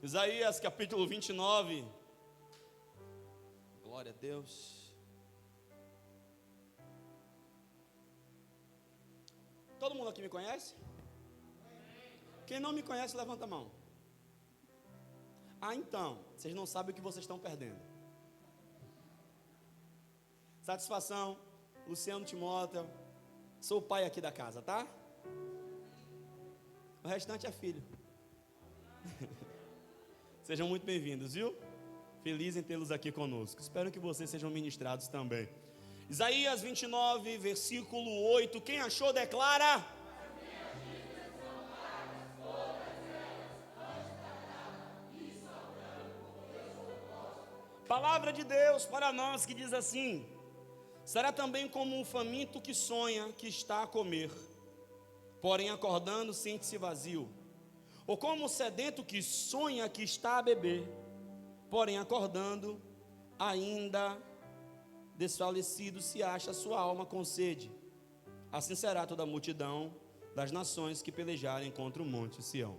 Isaías capítulo 29. Glória a Deus. Todo mundo aqui me conhece? Quem não me conhece, levanta a mão. Então, vocês não sabem o que vocês estão perdendo. Satisfação, Luciano Timóteo. Sou o pai aqui da casa, tá? O restante é filho. Sejam muito bem-vindos, viu? Feliz em tê-los aqui conosco. Espero que vocês sejam ministrados também. Isaías 29, versículo 8. Quem achou, declara. Palavra de Deus para nós que diz assim: será também como um faminto que sonha que está a comer, porém acordando sente-se vazio, ou como um sedento que sonha que está a beber, porém acordando ainda desfalecido se acha sua alma com sede. Assim será toda a multidão das nações que pelejarem contra o monte Sião.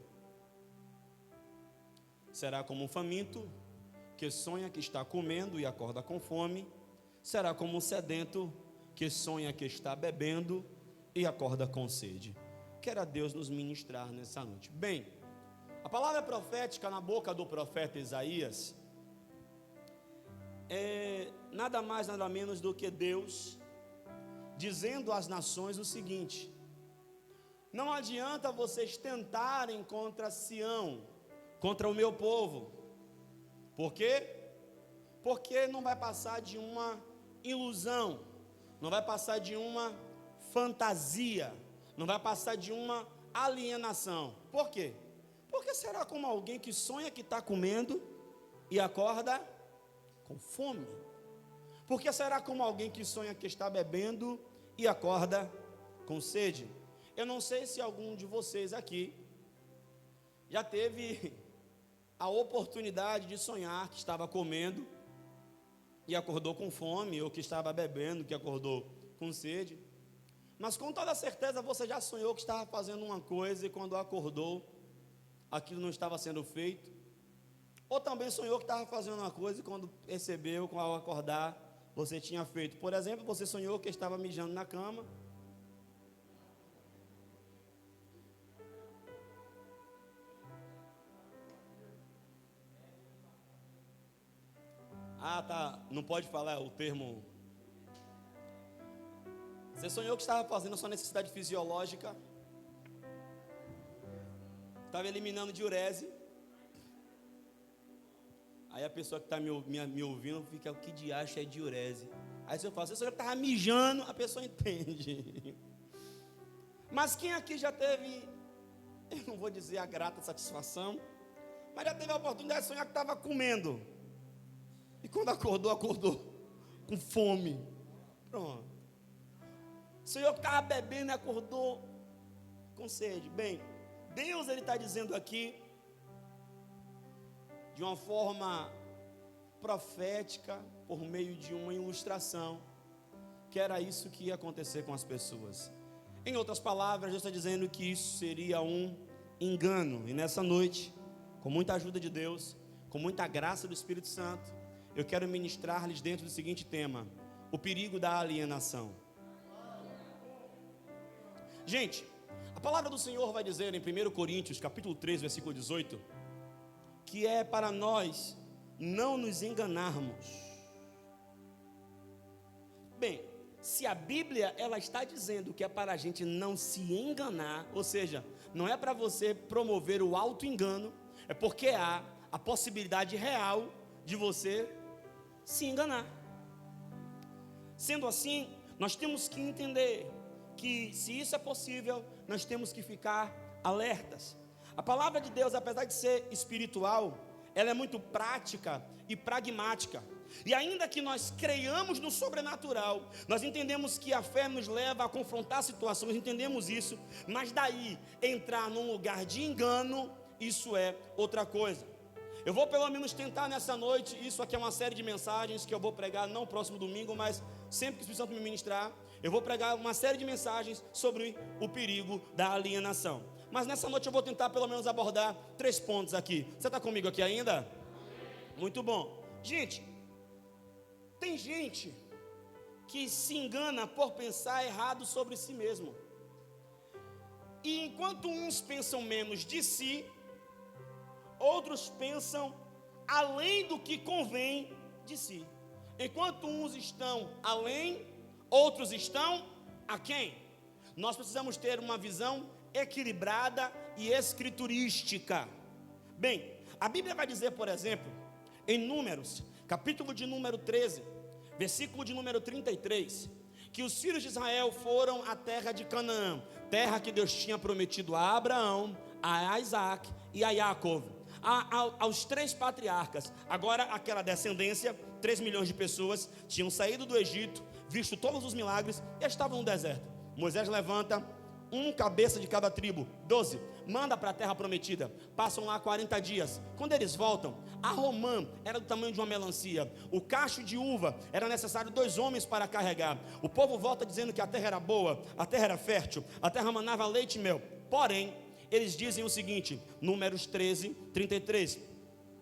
Será como um faminto que sonha que está comendo e acorda com fome. Será como um sedento que sonha que está bebendo e acorda com sede. Quero a Deus nos ministrar nessa noite. Bem, a palavra profética na boca do profeta Isaías é nada mais, nada menos do que Deus dizendo às nações o seguinte: não adianta vocês tentarem contra Sião, contra o meu povo. Por quê? Porque não vai passar de uma ilusão, não vai passar de uma fantasia, não vai passar de uma alienação. Por quê? Porque será como alguém que sonha que está comendo e acorda com fome? Porque será como alguém que sonha que está bebendo e acorda com sede? Eu não sei se algum de vocês aqui já teve a oportunidade de sonhar que estava comendo e acordou com fome, ou que estava bebendo, que acordou com sede. Mas com toda certeza você já sonhou que estava fazendo uma coisa e quando acordou, aquilo não estava sendo feito. Ou também sonhou que estava fazendo uma coisa e quando percebeu, ao acordar, você tinha feito. Por exemplo, você sonhou que estava mijando na cama. Tá, não pode falar o termo. Você sonhou que estava fazendo a sua necessidade fisiológica, estava eliminando diurese. Aí a pessoa que está me ouvindo fica: o que de acha é diurese? Aí se eu falo, você sonhou que estava mijando, a pessoa entende. Mas quem aqui já teve, eu não vou dizer a grata satisfação, mas já teve a oportunidade de sonhar que estava comendo, e quando acordou com fome? Pronto. Sonhou que estava bebendo e acordou com sede. Bem, Deus ele está dizendo aqui, de uma forma profética, por meio de uma ilustração, que era isso que ia acontecer com as pessoas. Em outras palavras, Deus está dizendo que isso seria um engano. E nessa noite, com muita ajuda de Deus, com muita graça do Espírito Santo, eu quero ministrar-lhes dentro do seguinte tema: o perigo da alienação. Gente, a palavra do Senhor vai dizer em 1 Coríntios, capítulo 3, versículo 18, que é para nós não nos enganarmos. Bem, se a Bíblia ela está dizendo que é para a gente não se enganar, ou seja, não é para você promover o auto-engano, é porque há a possibilidade real de você se enganar. Sendo assim, nós temos que entender que se isso é possível, nós temos que ficar alertas. A palavra de Deus, apesar de ser espiritual, ela é muito prática e pragmática. E ainda que nós creiamos no sobrenatural, nós entendemos que a fé nos leva a confrontar situações, entendemos isso, mas daí entrar num lugar de engano, isso é outra coisa. Eu vou pelo menos tentar nessa noite, isso aqui é uma série de mensagens que eu vou pregar, não no próximo domingo, mas sempre que o Espírito Santo me ministrar, eu vou pregar uma série de mensagens sobre o perigo da alienação. Mas nessa noite eu vou tentar pelo menos abordar 3 pontos aqui. Você está comigo aqui ainda? Muito bom. Gente, tem gente que se engana por pensar errado sobre si mesmo. E enquanto uns pensam menos de si, outros pensam além do que convém de si. Enquanto uns estão além, outros estão aquém. Nós precisamos ter uma visão equilibrada e escriturística. Bem, a Bíblia vai dizer, por exemplo, em Números, capítulo de número 13, versículo de número 33, que os filhos de Israel foram à terra de Canaã, terra que Deus tinha prometido a Abraão, a Isaac e a Jacó, aos 3 patriarcas. Agora aquela descendência, 3 milhões de pessoas, tinham saído do Egito, visto todos os milagres e estavam no deserto. Moisés levanta um cabeça de cada tribo, 12, manda para a terra prometida. Passam lá 40 dias. Quando eles voltam, a romã era do tamanho de uma melancia, o cacho de uva era necessário 2 homens para carregar. O povo volta dizendo que a terra era boa, a terra era fértil, a terra manava leite e mel. Porém, eles dizem o seguinte, Números 13, 33: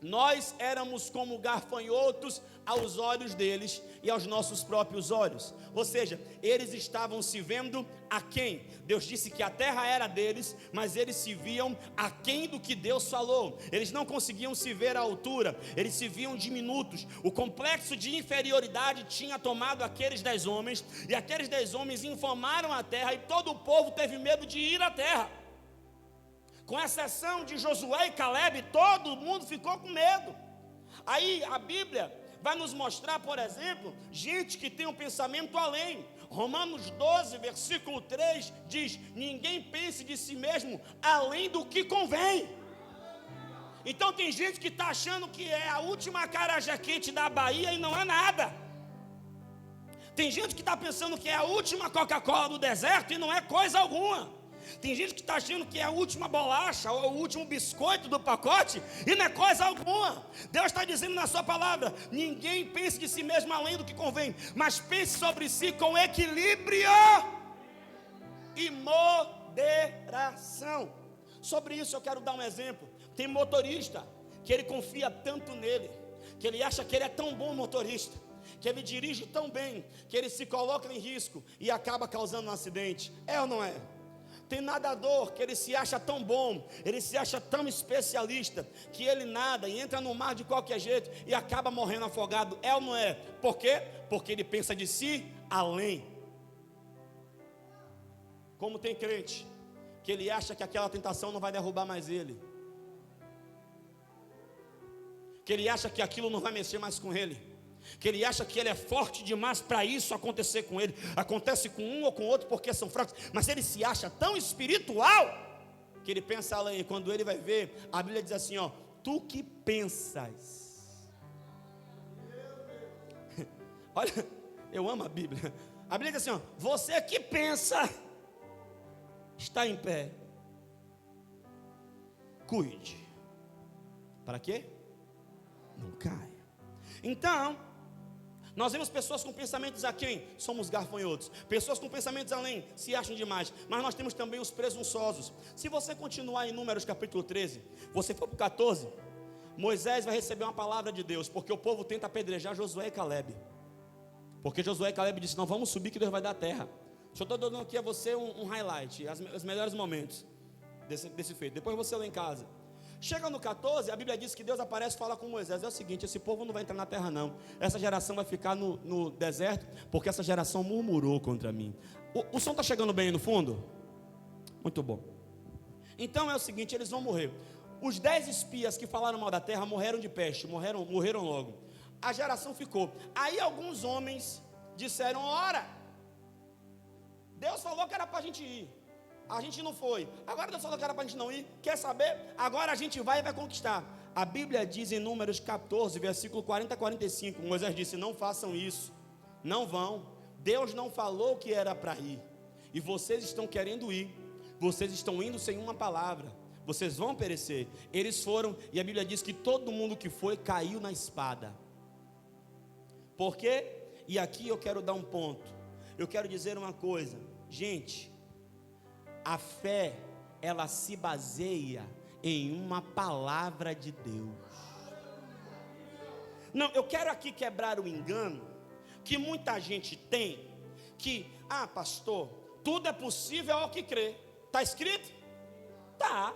nós éramos como gafanhotos aos olhos deles e aos nossos próprios olhos. Ou seja, eles estavam se vendo aquém. Deus disse que a terra era deles, mas eles se viam aquém do que Deus falou. Eles não conseguiam se ver à altura, eles se viam diminutos. O complexo de inferioridade tinha tomado aqueles 10 homens, e aqueles 10 homens infamaram a terra, e todo o povo teve medo de ir à terra. Com exceção de Josué e Caleb, todo mundo ficou com medo. Aí a Bíblia vai nos mostrar, por exemplo, gente que tem um pensamento além. Romanos 12, versículo 3 diz: ninguém pense de si mesmo além do que convém. Então tem gente que está achando que é a última acarajé quente da Bahia e não é nada. Tem gente que está pensando que é a última Coca-Cola do deserto e não é coisa alguma. Tem gente que está achando que é a última bolacha ou o último biscoito do pacote e não é coisa alguma. Deus está dizendo na sua palavra: ninguém pense de si mesmo além do que convém, mas pense sobre si com equilíbrio e moderação. Sobre isso eu quero dar um exemplo. Tem motorista que ele confia tanto nele, que ele acha que ele é tão bom motorista, que ele dirige tão bem, que ele se coloca em risco e acaba causando um acidente. É ou não é? Tem nadador que ele se acha tão bom, ele se acha tão especialista, que ele nada e entra no mar de qualquer jeito e acaba morrendo afogado. É ou não é? Por quê? Porque ele pensa de si além. Como tem crente que ele acha que aquela tentação não vai derrubar mais ele, que ele acha que aquilo não vai mexer mais com ele, que ele acha que ele é forte demais para isso acontecer com ele. Acontece com um ou com outro porque são fracos, mas ele se acha tão espiritual que ele pensa além. Quando ele vai ver, a Bíblia diz assim, ó: tu que pensas. Olha, eu amo a Bíblia. A Bíblia diz assim, ó: você que pensa está em pé, cuide. Para quê? Não caia. Então, nós vemos pessoas com pensamentos aquém, somos gafanhotos. Pessoas com pensamentos além, se acham demais. Mas nós temos também os presunçosos. Se você continuar em Números capítulo 13, você for para o 14, Moisés vai receber uma palavra de Deus, porque o povo tenta apedrejar Josué e Caleb. Porque Josué e Caleb disse: não, vamos subir que Deus vai dar a terra. Só estou dando aqui a você um highlight, os melhores momentos desse feito. Depois você lê em casa. Chega no 14, a Bíblia diz que Deus aparece e fala com Moisés: é o seguinte, esse povo não vai entrar na terra não, essa geração vai ficar no deserto, porque essa geração murmurou contra mim. O som está chegando bem aí no fundo? Muito bom. Então é o seguinte, eles vão morrer. Os 10 espias que falaram mal da terra morreram de peste, morreram logo. A geração ficou. Aí alguns homens disseram: ora, Deus falou que era para a gente ir, a gente não foi. Agora Deus falou que era para a gente não ir. Quer saber? Agora a gente vai e vai conquistar. A Bíblia diz em Números 14, versículo 40 a 45, Moisés disse: não façam isso, não vão. Deus não falou que era para ir, e vocês estão querendo ir. Vocês estão indo sem uma palavra, vocês vão perecer. Eles foram, e a Bíblia diz que todo mundo que foi caiu na espada. Por quê? E aqui eu quero dar um ponto. Eu quero dizer uma coisa, gente: a fé ela se baseia em uma palavra de Deus. Não, eu quero aqui quebrar o engano que muita gente tem, que, pastor, tudo é possível ao que crê. Está escrito? Tá.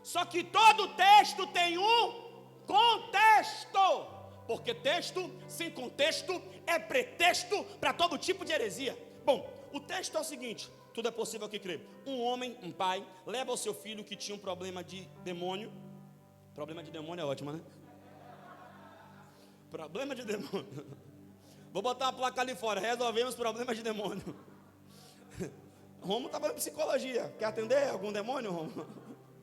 Só que todo texto tem um contexto, porque texto sem contexto é pretexto para todo tipo de heresia. Bom, o texto é o seguinte: tudo é possível ao que crê. Um homem, um pai, leva o seu filho que tinha um problema de demônio. Problema de demônio é ótimo, né? Problema de demônio. Vou botar uma placa ali fora: resolvemos problemas de demônio. Romo está falando psicologia. Quer atender algum demônio, Romo?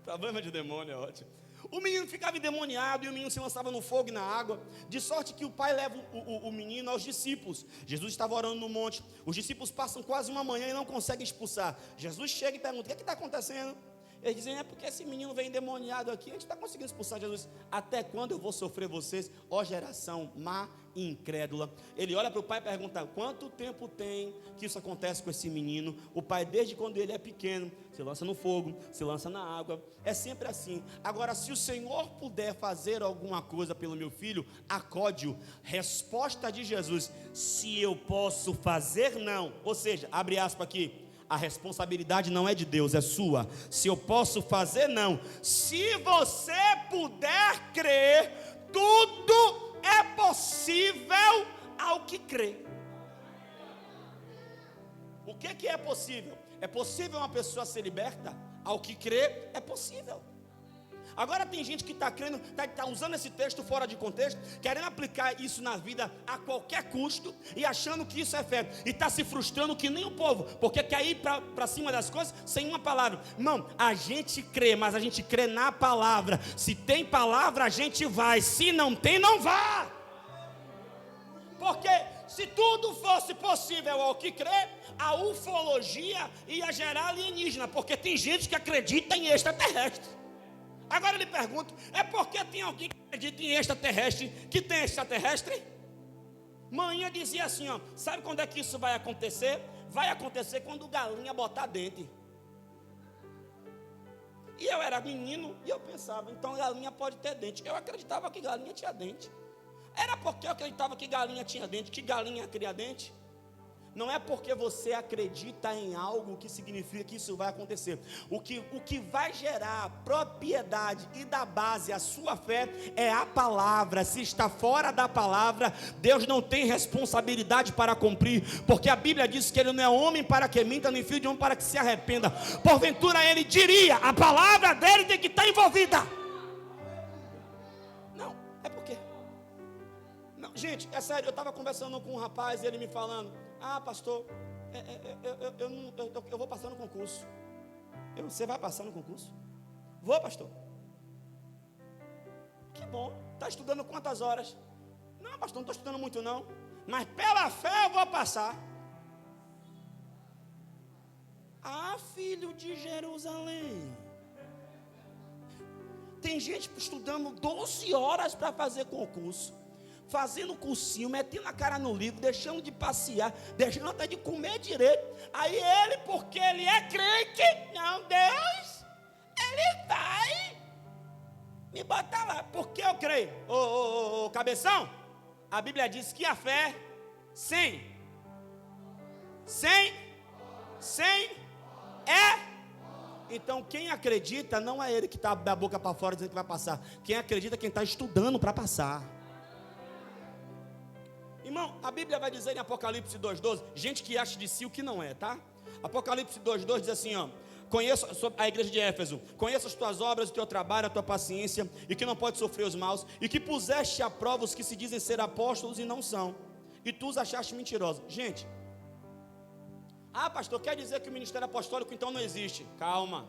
Problema de demônio é ótimo. O menino ficava endemoniado e o menino se lançava no fogo e na água, de sorte que o pai leva o menino aos discípulos. Jesus estava orando no monte. Os discípulos passam quase uma manhã e não conseguem expulsar. Jesus chega e pergunta: o que está acontecendo? Eles dizem: é porque esse menino vem endemoniado aqui, a gente está conseguindo expulsar. Jesus: até quando eu vou sofrer vocês, ó geração má e incrédula? Ele olha para o pai e pergunta: quanto tempo tem que isso acontece com esse menino? O pai, desde quando ele é pequeno, se lança no fogo, se lança na água, é sempre assim. Agora, se o Senhor puder fazer alguma coisa pelo meu filho, acode-o. Resposta de Jesus: se eu posso fazer, não. Ou seja, abre aspas aqui, a responsabilidade não é de Deus, é sua. Se eu posso fazer, não. Se você puder crer, tudo é possível ao que crê. O que é possível? É possível uma pessoa ser liberta? Ao que crê, é possível. Agora tem gente que está crendo, está usando esse texto fora de contexto, querendo aplicar isso na vida a qualquer custo e achando que isso é fé, e está se frustrando que nem o povo, porque quer ir para cima das coisas sem uma palavra. Não, a gente crê, mas a gente crê na palavra. Se tem palavra, a gente vai; se não tem, não vá. Porque se tudo fosse possível ao que crê, a ufologia ia gerar alienígena, porque tem gente que acredita em extraterrestre. Agora eu lhe pergunto: é porque tem alguém que acredita em extraterrestre que tem extraterrestre? Manhã dizia assim, sabe quando é que isso vai acontecer? Vai acontecer quando galinha botar dente. E eu era menino e eu pensava: então galinha pode ter dente. Eu acreditava que galinha tinha dente. Era porque eu acreditava que galinha tinha dente, que galinha cria dente. Não é porque você acredita em algo que significa que isso vai acontecer. O que vai gerar propriedade e dar base à sua fé é a palavra. Se está fora da palavra, Deus não tem responsabilidade para cumprir, porque a Bíblia diz que Ele não é homem para que minta, nem filho de homem para que se arrependa. Porventura Ele diria, a palavra dele tem que estar envolvida. Não, é porque não, gente, é sério. Eu estava conversando com um rapaz e ele me falando: pastor, eu vou passar no concurso. Você vai passar no concurso? Vou, pastor. Que bom. Está estudando quantas horas? Não, pastor, não estou estudando muito não, mas pela fé eu vou passar. Filho de Jerusalém, tem gente estudando 12 horas para fazer concurso, fazendo cursinho, metendo a cara no livro, deixando de passear, deixando até de comer direito. Aí ele, porque ele é crente, não, Deus, Ele vai me botar lá, porque eu creio. Ô, cabeção, a Bíblia diz que a fé sem é. Então quem acredita não é ele que está da boca para fora dizendo que vai passar. Quem acredita é quem está estudando para passar. Irmão, a Bíblia vai dizer em Apocalipse 2,12, gente que acha de si o que não é, tá? Apocalipse 2,12 diz assim, conheço a igreja de Éfeso: conheço as tuas obras, o teu trabalho, a tua paciência, e que não pode sofrer os maus, e que puseste à prova os que se dizem ser apóstolos e não são, e tu os achaste mentirosos. Gente, pastor, quer dizer que o ministério apostólico então não existe? Calma.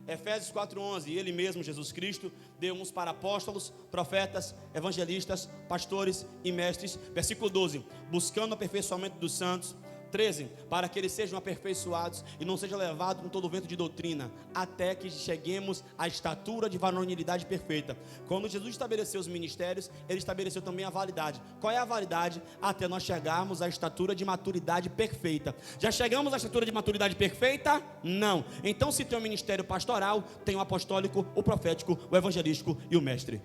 Efésios 4,11, Ele mesmo, Jesus Cristo, deu uns para apóstolos, profetas, evangelistas, pastores e mestres. Versículo 12, buscando o aperfeiçoamento dos santos, 13, para que eles sejam aperfeiçoados e não sejam levados com todo o vento de doutrina, até que cheguemos à estatura de varonilidade perfeita. Quando Jesus estabeleceu os ministérios, ele estabeleceu também a validade. Qual é a validade? Até nós chegarmos à estatura de maturidade perfeita. Já chegamos à estatura de maturidade perfeita? Não. Então, se tem o ministério pastoral, tem o apostólico, o profético, o evangelístico e o mestre.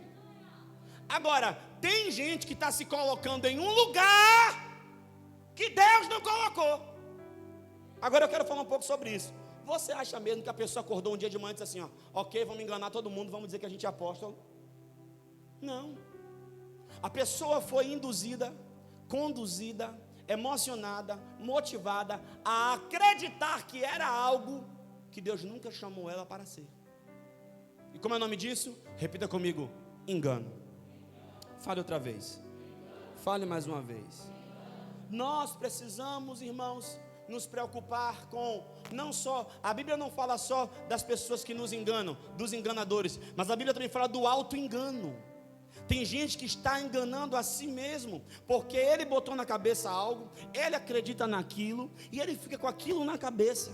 Agora, tem gente que está se colocando em um lugar que Deus não colocou. Agora eu quero falar um pouco sobre isso. Você acha mesmo que a pessoa acordou um dia de manhã e disse assim, ó, ok, vamos enganar todo mundo, vamos dizer que a gente é apóstolo? Não. A pessoa foi induzida, conduzida, emocionada, motivada a acreditar que era algo que Deus nunca chamou ela para ser. E como é o nome disso? Repita comigo, engano. Fale outra vez. Fale mais uma vez. Nós precisamos, irmãos, nos preocupar com, não só, a Bíblia não fala só das pessoas que nos enganam, dos enganadores, mas a Bíblia também fala do auto-engano. Tem gente que está enganando a si mesmo, porque ele botou na cabeça algo, ele acredita naquilo, e ele fica com aquilo na cabeça.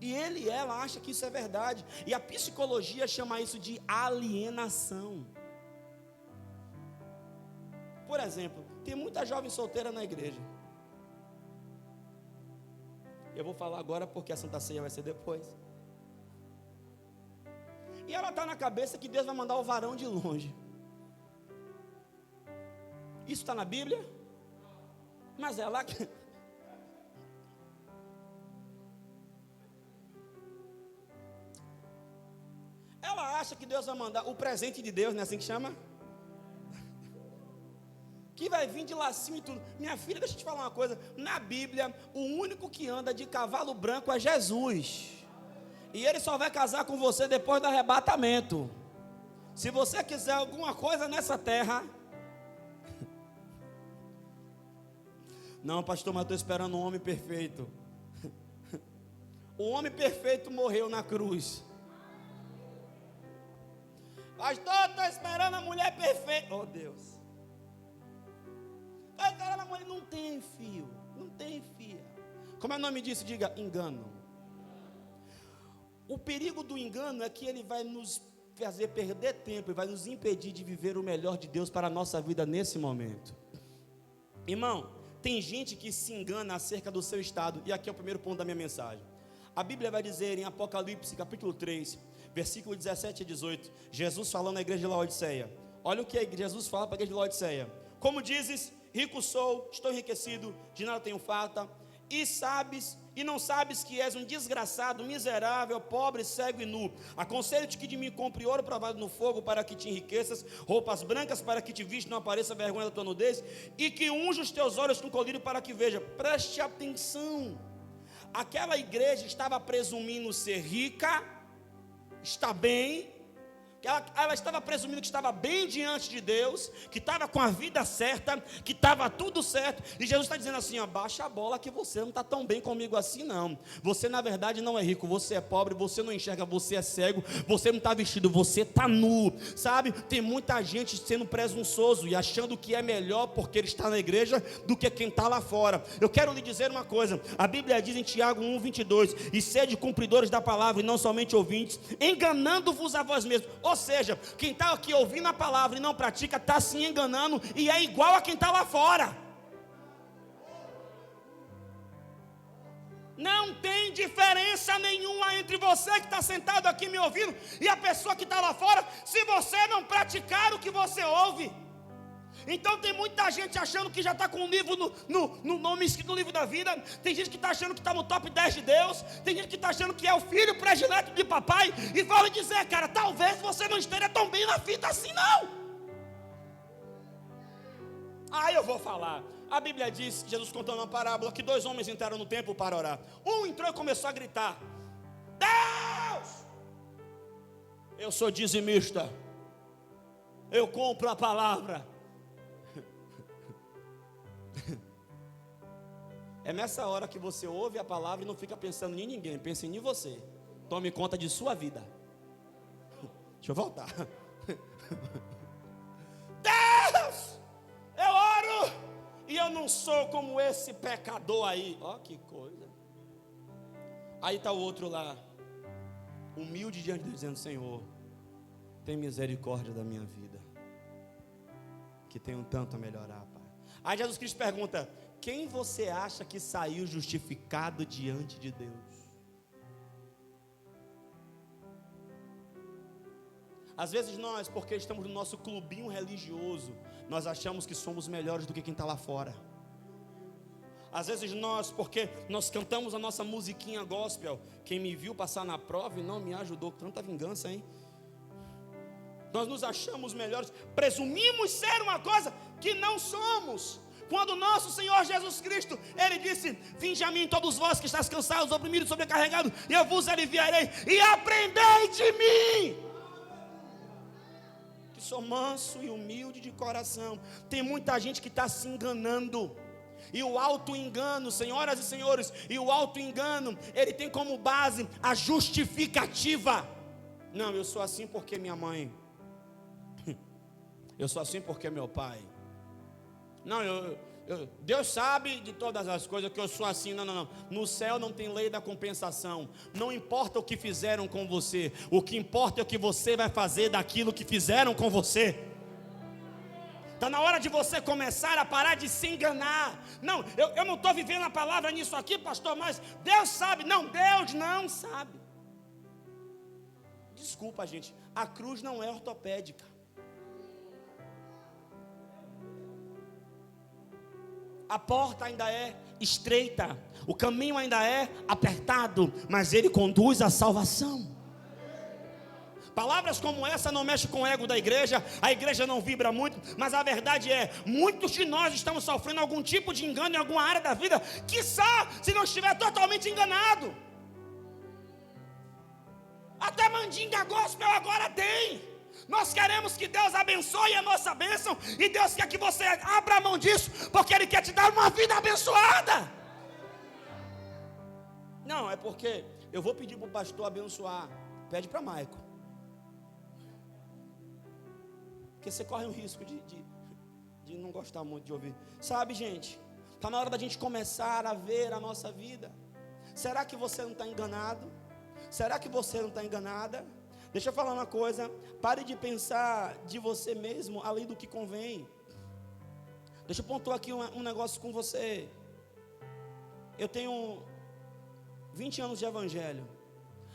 E ele e ela acham que isso é verdade, e a psicologia chama isso de alienação. Por exemplo, tem muita jovem solteira na igreja. Eu vou falar agora porque a Santa Ceia vai ser depois. E ela está na cabeça que Deus vai mandar o varão de longe. Isso está na Bíblia? Mas ela... Ela acha que Deus vai mandar o presente de Deus, não é assim que chama? Que vai vir de lacinho e tudo. Minha filha, deixa eu te falar uma coisa. Na Bíblia, o único que anda de cavalo branco é Jesus. E ele só vai casar com você depois do arrebatamento. Se você quiser alguma coisa nessa terra... Não, pastor, mas estou esperando um homem perfeito. O homem perfeito morreu na cruz. Pastor, estou esperando a mulher perfeita. Oh, Deus. Não tem fio, não tem fia. Como é o nome disso? Diga, engano. O perigo do engano é que ele vai nos fazer perder tempo e vai nos impedir de viver o melhor de Deus para a nossa vida nesse momento. Irmão, tem gente que se engana acerca do seu estado, e aqui é o primeiro ponto da minha mensagem. A Bíblia vai dizer em Apocalipse capítulo 3, versículo 17 a 18, Jesus falando à igreja de Laodiceia. Olha o que Jesus fala para a igreja de Laodiceia. Como dizes, rico sou, estou enriquecido, de nada tenho falta, e não sabes que és um desgraçado, miserável, pobre, cego e nu. Aconselho-te que de mim compre ouro provado no fogo para que te enriqueças, roupas brancas para que te viste não apareça a vergonha da tua nudez, e que unja os teus olhos com colírio para que veja. Preste atenção. Aquela igreja estava presumindo ser rica, está bem. Ela estava presumindo que estava bem diante de Deus, que estava com a vida certa, que estava tudo certo. E Jesus está dizendo assim, ó, baixa a bola que você não está tão bem comigo assim não. Você na verdade não é rico, você é pobre, você não enxerga, você é cego, você não está vestido, você está nu. Sabe, tem muita gente sendo presunçoso e achando que é melhor porque ele está na igreja do que quem está lá fora. Eu quero lhe dizer uma coisa, a Bíblia diz em Tiago 1:22, e sede cumpridores da palavra e não somente ouvintes, enganando-vos a vós mesmos. Ou seja, quem está aqui ouvindo a palavra e não pratica, está se enganando e é igual a quem está lá fora. Não tem diferença nenhuma entre você que está sentado aqui me ouvindo e a pessoa que está lá fora, se você não praticar o que você ouve. Então tem muita gente achando que já está com um livro no nome escrito no livro da vida. Tem gente que está achando que está no top 10 de Deus. Tem gente que está achando que é o filho predileto de papai. E vou lhe dizer, cara, talvez você não esteja tão bem na fita assim não. Eu vou falar. A Bíblia diz, Jesus contando uma parábola, que 2 homens entraram no templo para orar. Um entrou e começou a gritar: Deus, eu sou dizimista, eu compro a palavra. É nessa hora que você ouve a palavra e não fica pensando em ninguém, pensa em você. Tome conta de sua vida. Deixa eu voltar. Deus, eu oro e eu não sou como esse pecador aí. Ó, que coisa. Aí está o outro lá, humilde diante de Deus, dizendo: Senhor, tem misericórdia da minha vida, que tenho tanto a melhorar, Pai. Aí Jesus Cristo pergunta: quem você acha que saiu justificado diante de Deus? Às vezes nós, porque estamos no nosso clubinho religioso, nós achamos que somos melhores do que quem está lá fora. Às vezes nós, porque nós cantamos a nossa musiquinha gospel, quem me viu passar na prova e não me ajudou com tanta vingança, hein? Nós nos achamos melhores, presumimos ser uma coisa que não somos. Quando nosso Senhor Jesus Cristo, Ele disse: vinde a mim todos vós que estáis cansados, oprimidos, sobrecarregados, e eu vos aliviarei, e aprendei de mim, que sou manso e humilde de coração. Tem muita gente que está se enganando, e o auto-engano, senhoras e senhores, e o auto-engano, ele tem como base a justificativa. Não, eu sou assim porque minha mãe, eu sou assim porque meu pai. Não, Deus sabe de todas as coisas que eu sou assim. Não. No céu não tem lei da compensação. Não importa o que fizeram com você, o que importa é o que você vai fazer daquilo que fizeram com você. Está na hora de você começar a parar de se enganar. Não, eu não estou vivendo a palavra nisso aqui, pastor, mas Deus sabe. Não, Deus não sabe. Desculpa, gente, a cruz não é ortopédica. A porta ainda é estreita, o caminho ainda é apertado, mas ele conduz à salvação. Palavras como essa não mexem com o ego da igreja, a igreja não vibra muito, mas a verdade é, muitos de nós estamos sofrendo algum tipo de engano em alguma área da vida, quiçá se não estiver totalmente enganado. Até mandinga gospel agora tem. Nós queremos que Deus abençoe a nossa bênção, e Deus quer que você abra a mão disso, porque Ele quer te dar uma vida abençoada. Não, é porque eu vou pedir para o pastor abençoar. Pede para Maico, porque você corre um risco de não gostar muito de ouvir. Sabe, gente, está na hora da gente começar a ver a nossa vida. Será que você não está enganado? Será que você não está enganada? Deixa eu falar uma coisa, pare de pensar de você mesmo além do que convém. Deixa eu pontuar aqui um negócio com você. Eu tenho 20 anos de evangelho.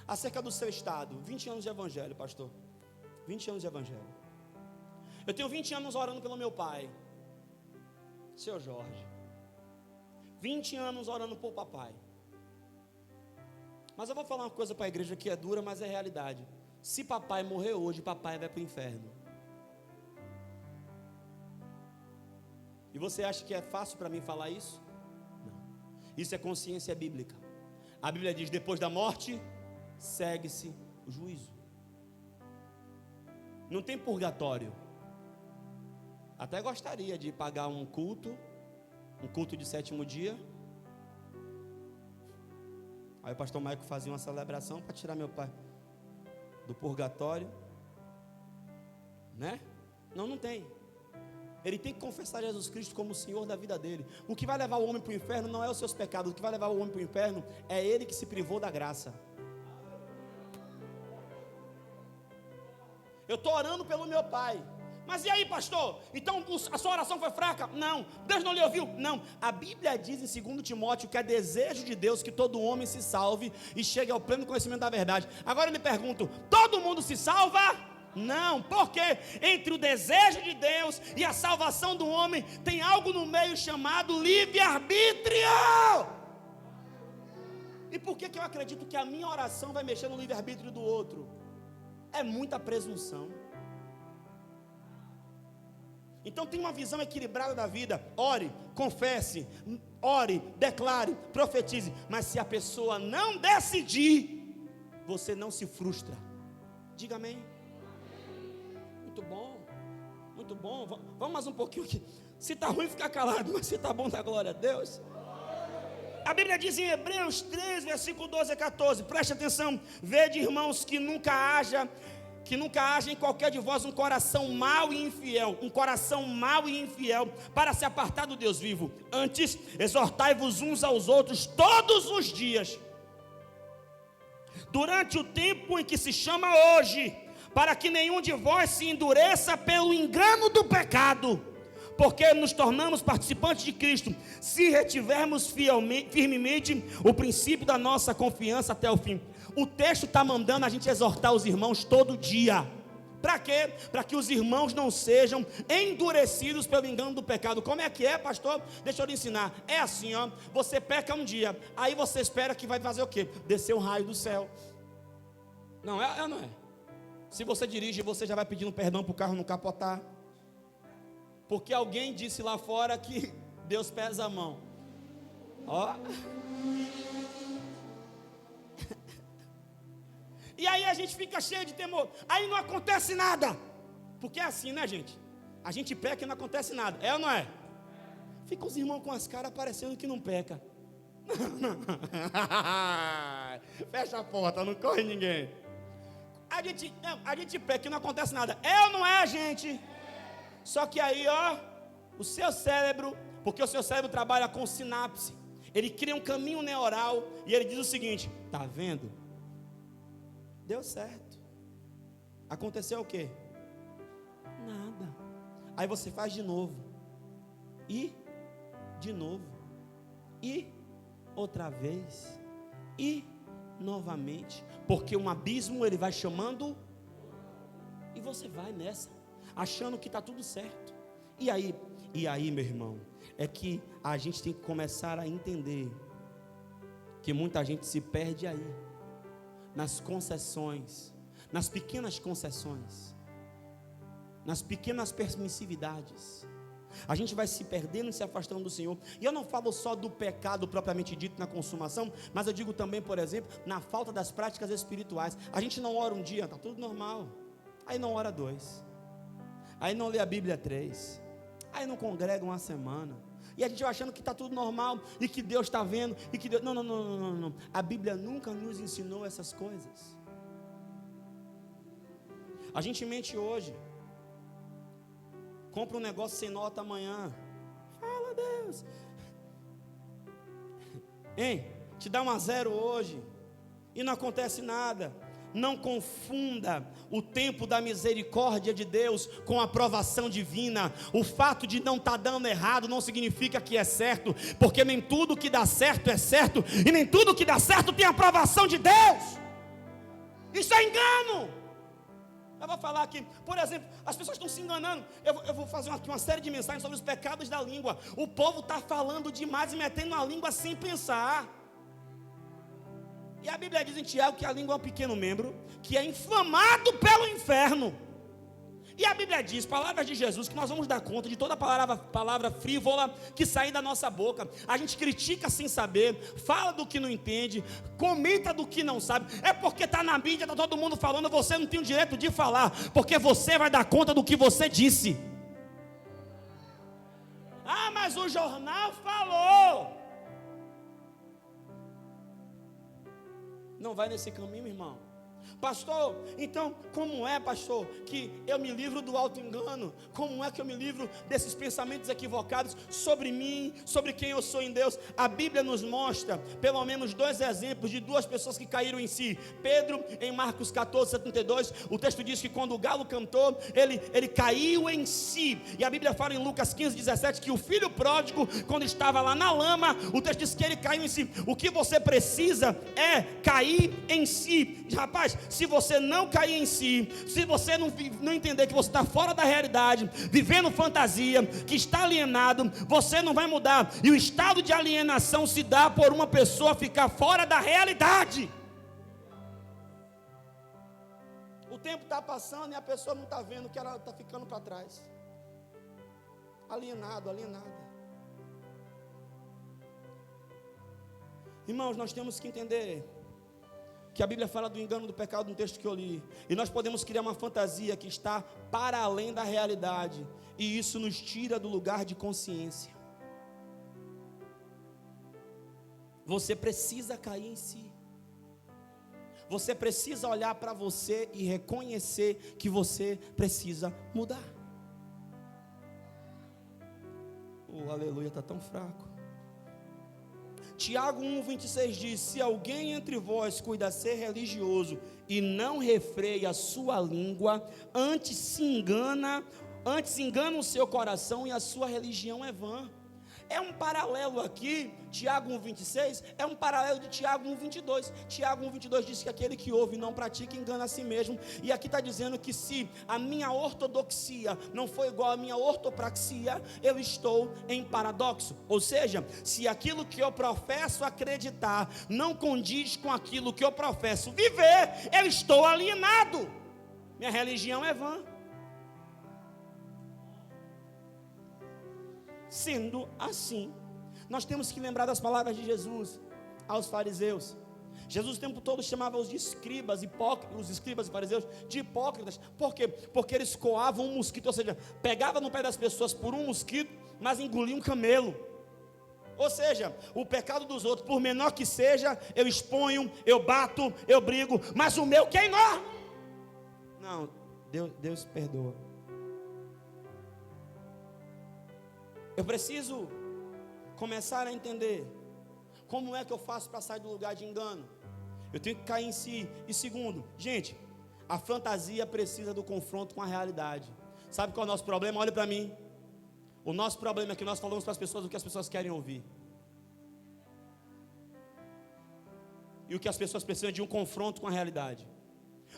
Acerca do seu estado, 20 anos de evangelho, pastor. 20 anos de evangelho. Eu tenho 20 anos orando pelo meu pai, seu Jorge. 20 anos orando por papai. Mas eu vou falar uma coisa para a igreja que é dura, mas é realidade. Se papai morrer hoje, papai vai para o inferno. E você acha que é fácil para mim falar isso? Não. Isso é consciência bíblica. A Bíblia diz: depois da morte, segue-se o juízo. Não tem purgatório. Até gostaria de pagar um culto de 7º dia. Aí o pastor Maico fazia uma celebração para tirar meu pai do purgatório, né? Não tem. Ele tem que confessar Jesus Cristo como o Senhor da vida dele. O que vai levar o homem para o inferno não é os seus pecados. O que vai levar o homem para o inferno é ele que se privou da graça. Eu estou orando pelo meu pai. Mas e aí, pastor? Então a sua oração foi fraca? Não. Deus não lhe ouviu? Não. A Bíblia diz em 2 Timóteo que é desejo de Deus que todo homem se salve e chegue ao pleno conhecimento da verdade. Agora eu lhe pergunto: todo mundo se salva? Não. Porque entre o desejo de Deus e a salvação do homem tem algo no meio chamado livre-arbítrio. E por que eu acredito que a minha oração vai mexer no livre-arbítrio do outro? É muita presunção. Então tem uma visão equilibrada da vida. Ore, confesse, ore, declare, profetize. Mas se a pessoa não decidir, você não se frustra. Diga amém. Muito bom, muito bom. Vamos mais um pouquinho aqui. Se está ruim, fica calado. Mas se está bom, dá glória a Deus. A Bíblia diz em Hebreus 3, versículo 12 a 14. Preste atenção. Vede, irmãos, que nunca haja que nunca haja em qualquer de vós um coração mau e infiel, para se apartar do Deus vivo. Antes, exortai-vos uns aos outros todos os dias, durante o tempo em que se chama hoje, para que nenhum de vós se endureça pelo engano do pecado, porque nos tornamos participantes de Cristo, se retivermos firmemente o princípio da nossa confiança até o fim. O texto está mandando a gente exortar os irmãos todo dia. Para quê? Para que os irmãos não sejam endurecidos pelo engano do pecado. Como é que é, pastor? Deixa eu lhe ensinar. É assim, ó. Você peca um dia, aí você espera que vai fazer o quê? Descer um raio do céu. Não é, não é? Se você dirige, você já vai pedindo perdão para o carro não capotar. Porque alguém disse lá fora que Deus pesa a mão. Ó. E aí a gente fica cheio de temor. Aí não acontece nada. Porque é assim, né, gente? A gente peca e não acontece nada. É ou não é? Fica os irmãos com as caras parecendo que não peca. Fecha a porta, não corre ninguém. A gente peca e não acontece nada. É ou não é, gente? Só que aí, ó, o seu cérebro, porque o seu cérebro trabalha com sinapse, ele cria um caminho neural e ele diz o seguinte: tá vendo? Deu certo. Aconteceu o quê? Nada. Aí você faz de novo. E de novo. E outra vez. E novamente. Porque um abismo ele vai chamando. E você vai nessa, achando que está tudo certo. E aí, meu irmão, é que a gente tem que começar a entender que muita gente se perde aí, nas concessões, nas pequenas concessões, nas pequenas permissividades. A gente vai se perdendo e se afastando do Senhor. E eu não falo só do pecado propriamente dito na consumação, mas eu digo também, por exemplo, na falta das práticas espirituais. A gente não ora um dia, está tudo normal. Aí não ora 2. Aí não lê a Bíblia 3. Aí não congrega uma semana. E a gente vai achando que está tudo normal e que Deus está vendo e que Deus... Não. A Bíblia nunca nos ensinou essas coisas. A gente mente hoje. Compra um negócio sem nota amanhã. Fala, Deus. Hein? Te dá 1-0 hoje e não acontece nada. Não confunda o tempo da misericórdia de Deus com a aprovação divina. O fato de não estar dando errado não significa que é certo, porque nem tudo que dá certo é certo, e nem tudo que dá certo tem aprovação de Deus. Isso é engano. Eu vou falar aqui, por exemplo, as pessoas estão se enganando. Eu vou fazer aqui uma série de mensagens sobre os pecados da língua. O povo está falando demais e metendo a língua sem pensar. E a Bíblia diz em Tiago que a língua é um pequeno membro que é inflamado pelo inferno. E a Bíblia diz, palavras de Jesus, que nós vamos dar conta de toda palavra frívola que sair da nossa boca. A gente critica sem saber, fala do que não entende, comenta do que não sabe. É porque está na mídia, está todo mundo falando, você não tem o direito de falar, porque você vai dar conta do que você disse. Ah, mas o jornal falou. Não vai nesse caminho, irmão. Pastor, então como é, pastor, que eu me livro do auto-engano? Como é que eu me livro desses pensamentos equivocados sobre mim, sobre quem eu sou em Deus? A Bíblia nos mostra pelo menos 2 exemplos de 2 pessoas que caíram em si. Pedro, em Marcos 14:72, o texto diz que quando o galo cantou, ele caiu em si. E a Bíblia fala em Lucas 15:17 que o filho pródigo, quando estava lá na lama, o texto diz que ele caiu em si. O que você precisa é cair em si. Rapaz, se você não cair em si, se você não entender que você está fora da realidade, vivendo fantasia, que está alienado, você não vai mudar. E o estado de alienação se dá por uma pessoa ficar fora da realidade. O tempo está passando e a pessoa não está vendo que ela está ficando para trás. Alienada. Irmãos, nós temos que entender que a Bíblia fala do engano do pecado no texto que eu li. E nós podemos criar uma fantasia que está para além da realidade. E isso nos tira do lugar de consciência. Você precisa cair em si. Você precisa olhar para você e reconhecer que você precisa mudar. Aleluia, está tão fraco. Tiago 1,26 diz: se alguém entre vós cuida ser religioso e não refreia a sua língua, antes engana o seu coração e a sua religião é vã. É um paralelo aqui, Tiago 1,26, é um paralelo de Tiago 1,22. Tiago 1,22 diz que aquele que ouve e não pratica engana a si mesmo. E aqui está dizendo que se a minha ortodoxia não for igual à minha ortopraxia, eu estou em paradoxo. Ou seja, se aquilo que eu professo acreditar não condiz com aquilo que eu professo viver, eu estou alienado. Minha religião é vã. Sendo assim, nós temos que lembrar das palavras de Jesus aos fariseus. Jesus o tempo todo chamava os escribas e fariseus de hipócritas. Por quê? Porque eles coavam um mosquito, ou seja, pegavam no pé das pessoas por um mosquito, mas engoliam um camelo. Ou seja, o pecado dos outros, por menor que seja, eu exponho, eu bato, eu brigo, mas o meu que é enorme. Não, Deus perdoa. Eu preciso começar a entender como é que eu faço para sair do lugar de engano. Eu tenho que cair em si. E segundo, gente, a fantasia precisa do confronto com a realidade. Sabe qual é o nosso problema? Olha para mim. O nosso problema é que nós falamos para as pessoas o que as pessoas querem ouvir. E o que as pessoas precisam é de um confronto com a realidade.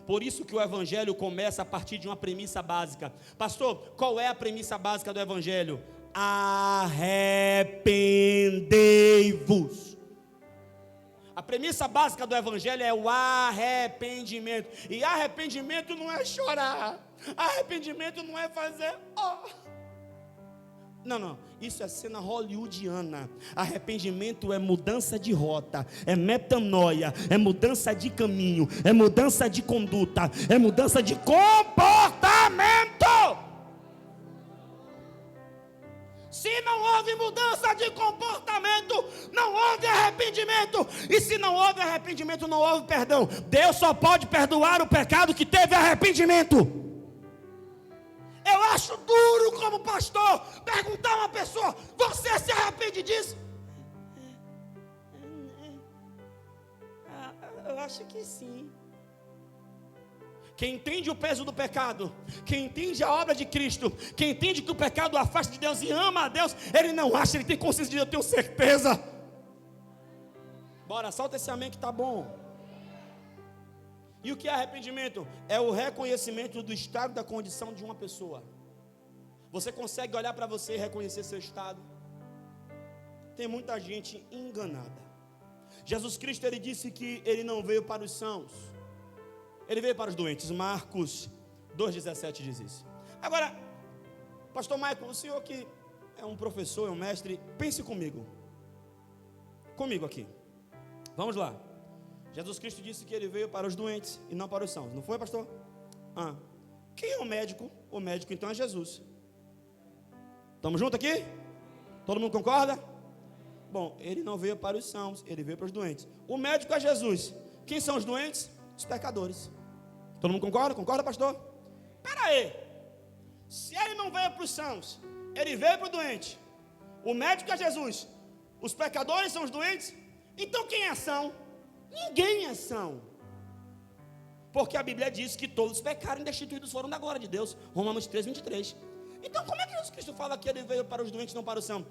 Por isso que o evangelho começa a partir de uma premissa básica. Pastor, qual é a premissa básica do evangelho? Arrependei-vos. A premissa básica do evangelho é o arrependimento. E arrependimento não é chorar. Arrependimento não é fazer Não, isso é cena hollywoodiana. Arrependimento é mudança de rota, é metanoia, é mudança de caminho, é mudança de conduta, é mudança de comportamento. Se não houve mudança de comportamento, não houve arrependimento. E se não houve arrependimento, não houve perdão. Deus só pode perdoar o pecado que teve arrependimento. Eu acho duro como pastor perguntar a uma pessoa: você se arrepende disso? Eu acho que sim. Quem entende o peso do pecado, quem entende a obra de Cristo, quem entende que o pecado afasta de Deus e ama a Deus, ele não acha, ele tem consciência de Deus, eu tenho certeza. Bora, solta esse amém que tá bom. E o que é arrependimento? É o reconhecimento do estado da condição de uma pessoa. Você consegue olhar para você e reconhecer seu estado? Tem muita gente enganada. Jesus Cristo, ele disse que ele não veio para os sãos, ele veio para os doentes. Marcos 2,17 diz isso. Agora, pastor Michael, o senhor que é um professor, é um mestre, pense comigo aqui. Vamos lá. Jesus Cristo disse que ele veio para os doentes e não para os sãos. Não foi, pastor? Quem é o médico? O médico então é Jesus. Estamos juntos aqui? Todo mundo concorda? Bom, ele não veio para os sãos, ele veio para os doentes. O médico é Jesus. Quem são os doentes? Os pecadores. Todo mundo concorda? Concorda, pastor? Espera aí. Se ele não veio para os sãos, ele veio para o doente. O médico é Jesus. Os pecadores são os doentes. Então quem é são? Ninguém é são. Porque a Bíblia diz que todos pecaram e destituídos foram da glória de Deus. Romanos 3,23. Então como é que Jesus Cristo fala que ele veio para os doentes, não para os sãos?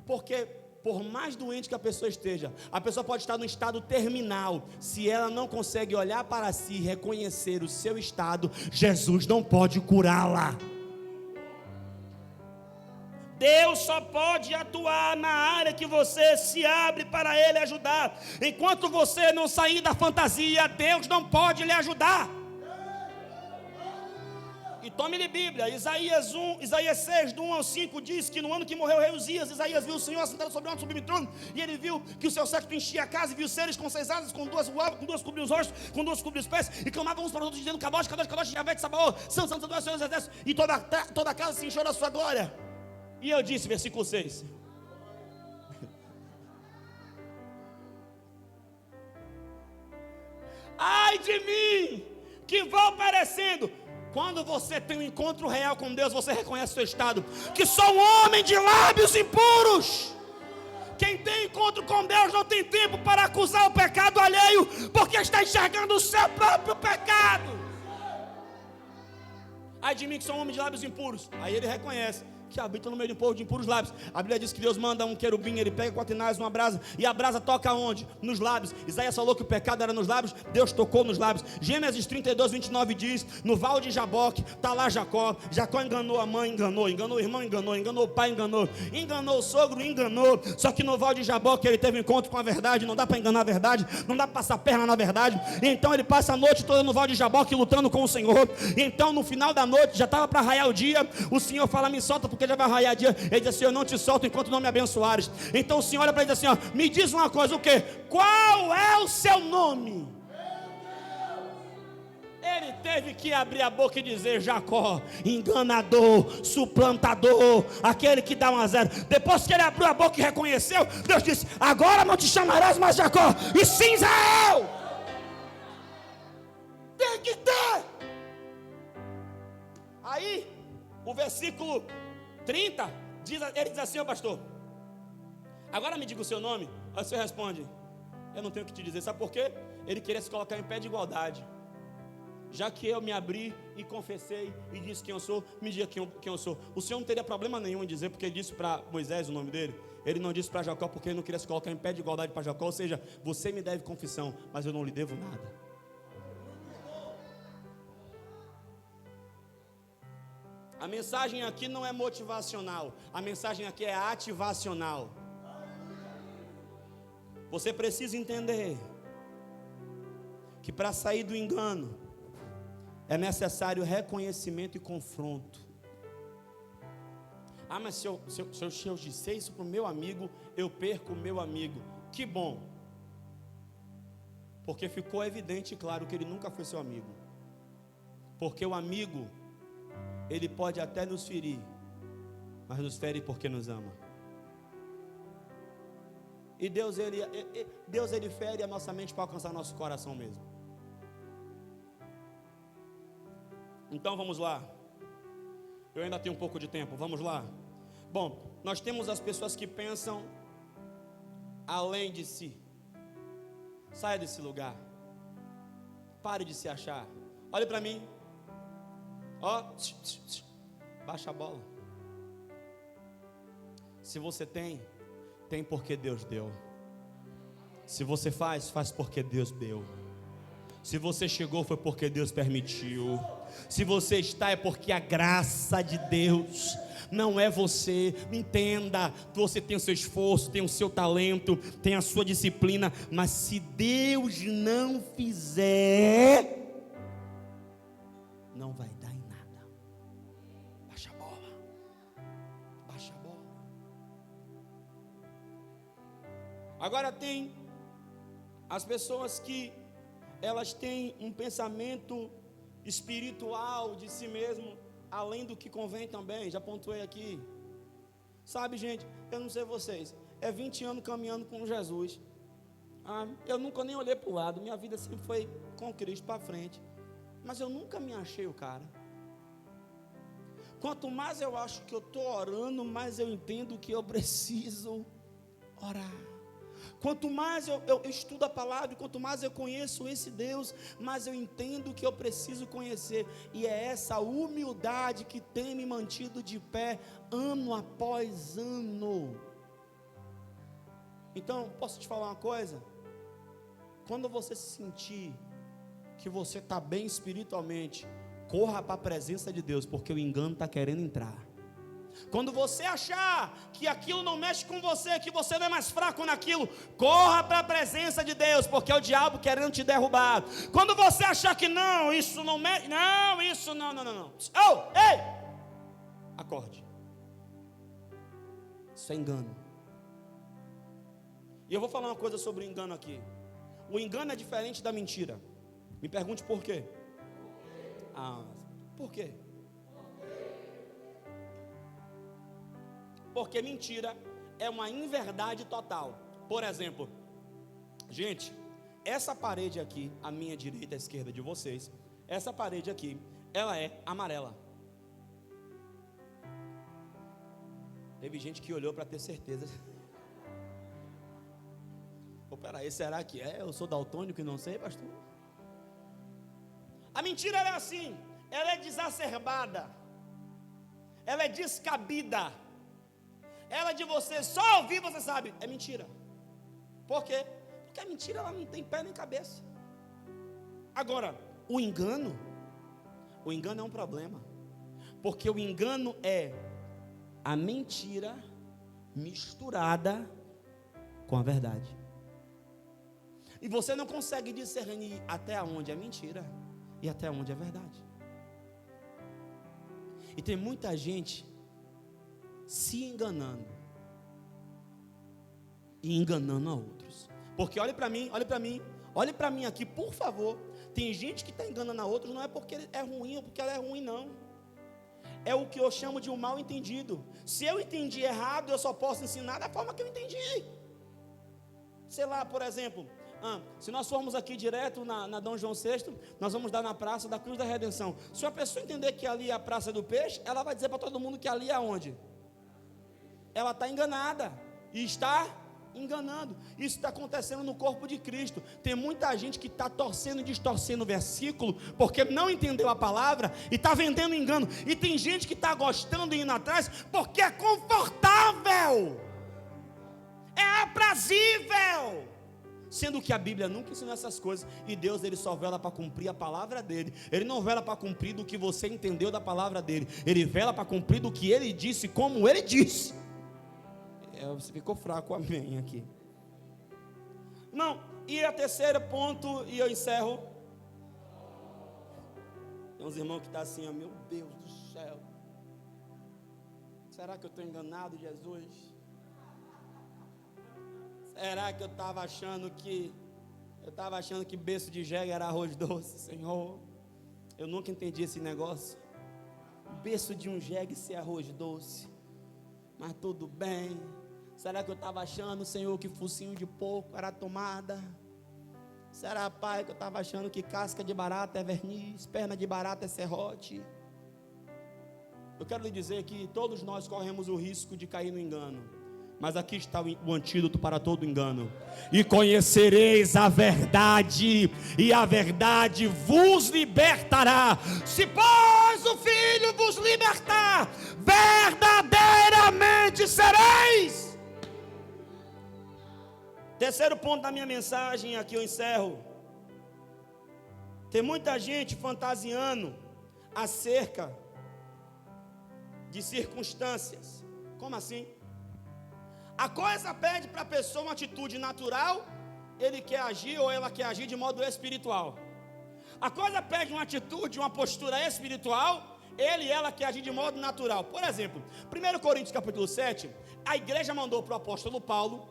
Porque por mais doente que a pessoa esteja, a pessoa pode estar no estado terminal. Se ela não consegue olhar para si e reconhecer o seu estado, Jesus não pode curá-la. Deus só pode atuar na área que você se abre para Ele ajudar. Enquanto você não sair da fantasia, Deus não pode lhe ajudar. E tome-lhe Bíblia, Isaías 6, do 1 ao 5, diz que no ano que morreu o rei Uzias, Isaías viu o Senhor assentado sobre um alto sublime trono, e ele viu que o seu séquito enchia a casa, e viu seres com 6 asas, com duas cobriam os rostos, com 2 cobriam os pés, e clamavam uns para os outros, dizendo: Kadosh, Kadosh, Kadosh, Yahvé de Sabaoth, Santo, Santo, Santo é o Senhor dos exércitos, e toda a casa se encheu da sua glória. E eu disse, versículo 6, Ai de mim, que vou perecendo. Quando você tem um encontro real com Deus, você reconhece o seu estado, que sou um homem de lábios impuros. Quem tem encontro com Deus não tem tempo para acusar o pecado alheio, porque está enxergando o seu próprio pecado. Ai de mim que sou um homem de lábios impuros. Aí ele reconhece que habita no meio de um povo de impuros lábios. A Bíblia diz que Deus manda um querubim, ele pega com a tenaz uma brasa, e a brasa toca onde? Nos lábios. Isaías falou que o pecado era nos lábios, Deus tocou nos lábios. Gênesis 32, 29 diz, no val de Jaboque, está lá Jacó. Jacó enganou a mãe, enganou o irmão, enganou o pai, enganou o sogro, enganou. Só que no val de Jaboque ele teve um encontro com a verdade. Não dá para enganar a verdade, não dá para passar perna na verdade. Então ele passa a noite toda no val de Jaboque lutando com o Senhor. Então no final da noite, já estava para raiar o dia, o Senhor fala, me solta porque já vai raiar dia. Ele diz assim, eu não te solto enquanto não me abençoares. Então o Senhor olha para ele e diz assim, ó, me diz uma coisa, o quê? Qual é o seu nome? Ele teve que abrir a boca e dizer, Jacó, enganador, suplantador, aquele que dá um a zero. Depois que ele abriu a boca e reconheceu, Deus disse, agora não te chamarás mais Jacó, e sim Israel. Tem que ter. Aí o versículo 30, ele diz assim, ó pastor, agora me diga o seu nome. Aí você responde, eu não tenho o que te dizer, sabe por quê? Ele queria se colocar em pé de igualdade. Já que eu me abri e confessei e disse quem eu sou, me diga quem eu sou. O Senhor não teria problema nenhum em dizer, porque ele disse para Moisés o nome dele. Ele não disse para Jacó porque ele não queria se colocar em pé de igualdade para Jacó. Ou seja, você me deve confissão, mas eu não lhe devo nada. A mensagem aqui não é motivacional, a mensagem aqui é ativacional. Você precisa entender que para sair do engano é necessário reconhecimento e confronto. Ah, mas se eu disser isso para o meu amigo, eu perco o meu amigo. Que bom, porque ficou evidente e claro que ele nunca foi seu amigo. Porque o amigo, ele pode até nos ferir, mas nos fere porque nos ama. E Deus ele fere a nossa mente para alcançar nosso coração mesmo. Então vamos lá. Eu ainda tenho um pouco de tempo, vamos lá. Bom, nós temos as pessoas que pensam além de si. Saia desse lugar. Pare de se achar. Olhe para mim. Ó, baixa a bola. Se você tem porque Deus deu. Se você faz porque Deus deu. Se você chegou foi porque Deus permitiu. Se você está é porque a graça de Deus. Não é você, entenda, você tem o seu esforço, tem o seu talento, tem a sua disciplina, mas se Deus não fizer, não vai dar em nada. Baixa a bola. Baixa a bola. Agora tem as pessoas que elas têm um pensamento espiritual de si mesmo, além do que convém também, já pontuei aqui. Sabe, gente, eu não sei vocês, é 20 anos caminhando com Jesus. Eu nunca nem olhei para o lado, minha vida sempre foi com Cristo para frente. Mas eu nunca me achei o cara. Quanto mais eu acho que eu estou orando, mais eu entendo que eu preciso orar. Quanto mais eu estudo a palavra, quanto mais eu conheço esse Deus, mais eu entendo que eu preciso conhecer. E é essa humildade que tem me mantido de pé ano após ano. Então, posso te falar uma coisa? Quando você se sentir que você está bem espiritualmente, corra para a presença de Deus, porque o engano está querendo entrar. Quando você achar que aquilo não mexe com você, que você não é mais fraco naquilo, corra para a presença de Deus, porque é o diabo querendo te derrubar. Quando você achar que não, isso não mexe, não, isso não. Oh, ei! Acorde. Isso é engano. E eu vou falar uma coisa sobre o engano aqui. O engano é diferente da mentira. Me pergunte por quê. Por quê? Porque mentira é uma inverdade total. Por exemplo, gente, essa parede aqui, a minha direita e a esquerda de vocês, essa parede aqui, ela é amarela. Teve gente que olhou para ter certeza. Pô, peraí, será que é? Eu sou daltônico e não sei, pastor? A mentira ela é assim, ela é exacerbada, ela é descabida, ela de você só ouvir você sabe, é mentira. Por quê? Porque a mentira ela não tem pé nem cabeça. Agora, o engano é um problema, porque o engano é a mentira misturada com a verdade. E você não consegue discernir até onde é mentira e até onde é verdade. E tem muita gente se enganando e enganando a outros. Porque olhe para mim, olhe para mim aqui, por favor. Tem gente que está enganando a outros, não é porque ele é ruim ou porque ela é ruim, não. É o que eu chamo de um mal entendido. Se eu entendi errado, eu só posso ensinar da forma que eu entendi. Sei lá, por exemplo, se nós formos aqui direto na Dom João VI, nós vamos dar na Praça da Cruz da Redenção. Se a pessoa entender que ali é a Praça do Peixe, ela vai dizer para todo mundo que ali é onde? Ela está enganada e está enganando. Isso está acontecendo no corpo de Cristo. Tem muita gente que está torcendo e distorcendo o versículo porque não entendeu a palavra e está vendendo engano. E tem gente que está gostando e indo atrás porque é confortável, é aprazível, sendo que a Bíblia nunca ensinou essas coisas. E Deus ele só vela para cumprir a palavra dele. Ele não vela para cumprir do que você entendeu da palavra dele. Ele vela para cumprir do que ele disse, como ele disse. Você ficou fraco, amém aqui. Não, e a terceiro ponto, e eu encerro. Tem uns irmãos que estão assim, ó, meu Deus do céu. Será que eu estou enganado, Jesus? Será que eu estava achando que berço de jegue era arroz doce, Senhor? Eu nunca entendi esse negócio. Berço de um jegue ser arroz doce. Mas tudo bem. Será que eu estava achando, Senhor, que focinho de porco era tomada? Será, Pai, que eu estava achando que casca de barata é verniz, perna de barata é serrote? Eu quero lhe dizer que todos nós corremos o risco de cair no engano. Mas aqui está o antídoto para todo engano. E conhecereis a verdade, e a verdade vos libertará. Se pois o Filho vos libertar, verdadeiramente sereis. Terceiro ponto da minha mensagem, aqui eu encerro. Tem muita gente fantasiando acerca de circunstâncias. Como assim? A coisa pede para a pessoa uma atitude natural, ele quer agir ou ela quer agir de modo espiritual. A coisa pede uma atitude, uma postura espiritual, ele e ela quer agir de modo natural. Por exemplo, 1 Coríntios capítulo 7, a igreja mandou para o apóstolo Paulo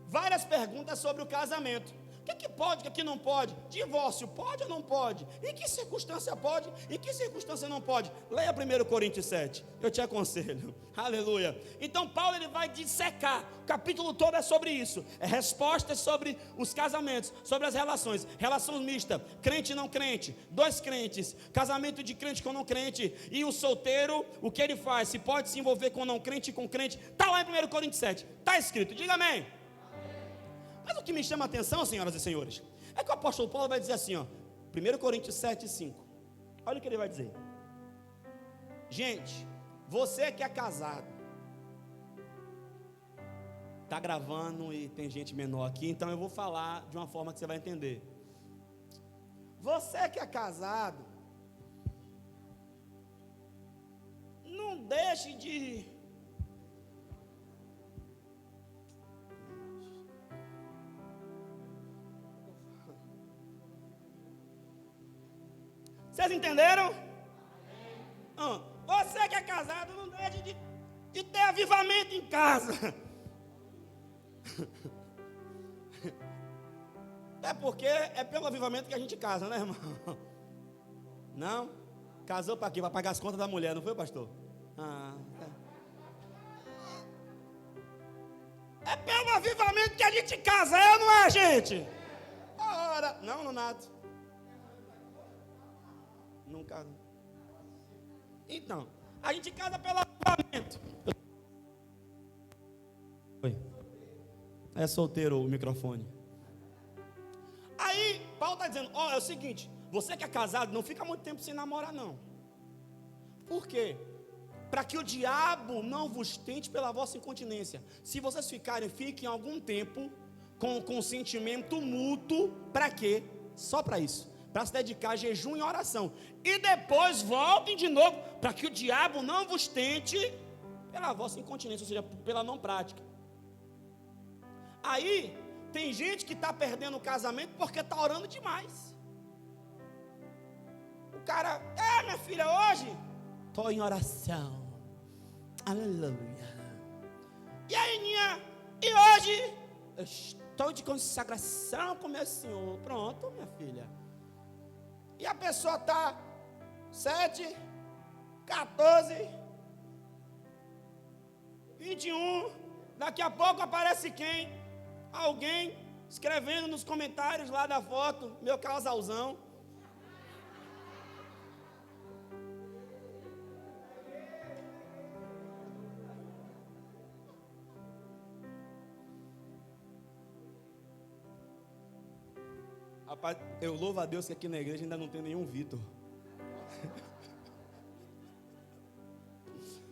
várias perguntas sobre o casamento. O que pode, o que não pode? Divórcio pode ou não pode? Em que circunstância pode? Em que circunstância não pode? Leia 1 Coríntios 7, eu te aconselho. Aleluia. Então Paulo ele vai dissecar, o capítulo todo é sobre isso. É respostas sobre os casamentos, sobre as relações. Relação mista, crente e não crente, dois crentes, casamento de crente com não crente. E o solteiro, o que ele faz? Se pode se envolver com não crente e com crente. Está lá em 1 Coríntios 7, está escrito, diga amém. Mas o que me chama a atenção, senhoras e senhores, é que o apóstolo Paulo vai dizer assim, ó, 1 Coríntios 7, 5. Olha o que ele vai dizer. Gente, você que é casado, está gravando e tem gente menor aqui, então eu vou falar de uma forma que você vai entender. Você que é casado, não deixe de... Vocês entenderam? Você que é casado, não deixe de ter avivamento em casa. É porque é pelo avivamento que a gente casa, né, irmão? Não? Casou para quê? Para pagar as contas da mulher, não foi, pastor? É pelo avivamento que a gente casa, não é, gente? Não, não nada. Nunca. Então, a gente casa pelo avivamento. Oi. É solteiro o microfone. Aí, Paulo está dizendo, é o seguinte, você que é casado, não fica muito tempo sem namorar, não. Por quê? Para que o diabo não vos tente pela vossa incontinência. Se vocês fiquem algum tempo com consentimento mútuo, para quê? Só para isso. Para se dedicar a jejum e oração. E depois voltem de novo, para que o diabo não vos tente pela vossa incontinência, ou seja, pela não prática. Aí, tem gente que está perdendo o casamento porque está orando demais. O cara, minha filha, hoje estou em oração. Aleluia. E aí, Ninha, e hoje eu estou de consagração com meu Senhor. Pronto, minha filha. E a pessoa está 7, 14, 21. Daqui a pouco aparece quem? Alguém escrevendo nos comentários lá da foto, meu casalzão. Rapaz, eu louvo a Deus que aqui na igreja ainda não tem nenhum Vitor.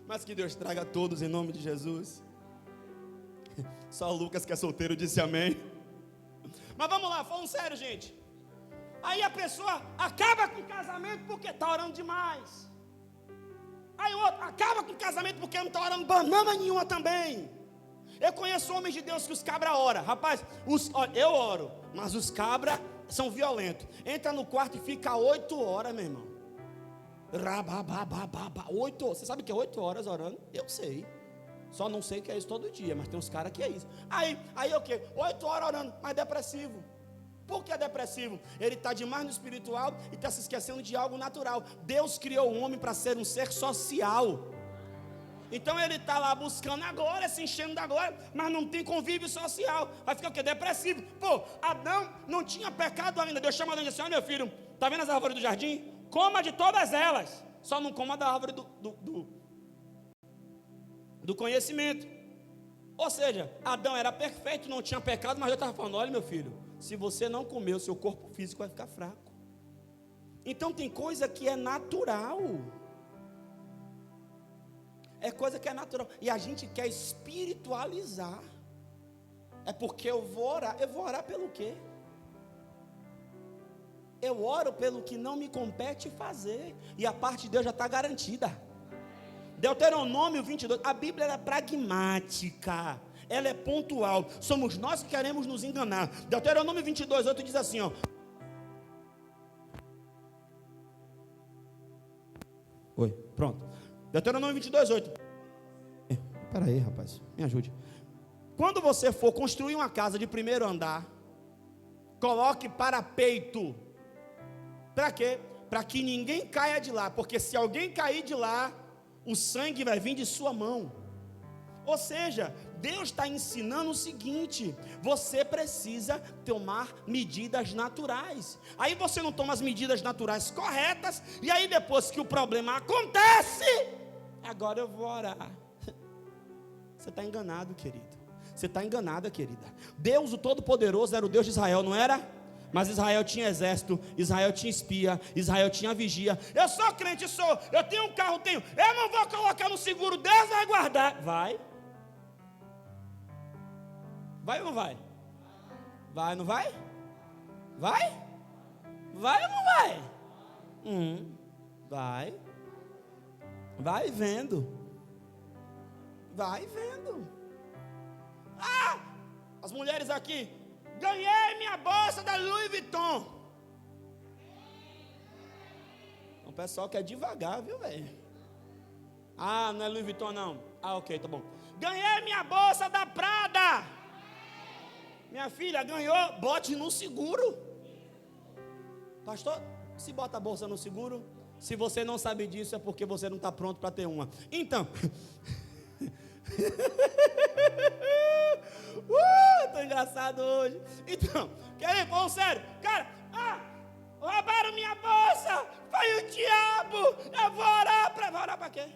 Mas que Deus traga todos em nome de Jesus. Só o Lucas que é solteiro disse amém. Mas vamos lá, falando sério, gente. Aí a pessoa acaba com o casamento porque está orando demais. Aí o outro acaba com o casamento porque não está orando banana nenhuma também. Eu conheço homens de Deus que os cabra oram. Rapaz, eu oro, mas os cabra são violentos. Entra no quarto e fica 8 horas, meu irmão. 8 horas. Você sabe o que é 8 horas orando? Eu sei. Só não sei que é isso todo dia, mas tem uns caras que é isso. Aí o quê? 8 horas orando, mas depressivo. Por que é depressivo? Ele está demais no espiritual e está se esquecendo de algo natural. Deus criou o homem para ser um ser social. Então ele está lá buscando a glória, se enchendo da glória, mas não tem convívio social. Vai ficar o quê? Depressivo. Pô, Adão não tinha pecado ainda. Deus chama Adão e diz assim: olha, meu filho, está vendo as árvores do jardim? Coma de todas elas, só não coma da árvore do conhecimento. Ou seja, Adão era perfeito, não tinha pecado, mas Deus estava falando: olha, meu filho, se você não comer, o seu corpo físico vai ficar fraco. Então tem coisa que é natural. É coisa que é natural. E a gente quer espiritualizar. É porque eu vou orar. Eu vou orar pelo quê? Eu oro pelo que não me compete fazer. E a parte de Deus já está garantida. Deuteronômio 22. A Bíblia é pragmática. Ela é pontual. Somos nós que queremos nos enganar. Deuteronômio 22, 8 diz assim, ó. Oi, pronto. Deuteronômio 22, 8. Espera aí, rapaz, me ajude. Quando você for construir uma casa de primeiro andar, coloque parapeito. Para quê? Para que ninguém caia de lá. Porque se alguém cair de lá, o sangue vai vir de sua mão. Ou seja, Deus está ensinando o seguinte: você precisa tomar medidas naturais. Aí você não toma as medidas naturais corretas, e aí depois que o problema acontece, agora eu vou orar. Você está enganado, querido. Você está enganada, querida. Deus, o Todo-Poderoso, era o Deus de Israel, não era? Mas Israel tinha exército, Israel tinha espia, Israel tinha vigia. Eu sou crente, eu tenho um carro, eu não vou colocar no seguro, Deus vai guardar. Vai? Vai ou não vai? Vai, não vai? Vai? Vai ou não vai? Vai. Vai vendo. Vai vendo. As mulheres aqui, ganhei minha bolsa da Louis Vuitton. O pessoal quer devagar, viu, velho? Não é Louis Vuitton não. Ok, tá bom. Ganhei minha bolsa da Prada. Minha filha ganhou, bote no seguro. Pastor, se bota a bolsa no seguro, se você não sabe disso, é porque você não está pronto para ter uma. Então, estou engraçado hoje. Então, querido, falando sério, cara, roubaram minha bolsa, foi o diabo, eu vou orar para quê?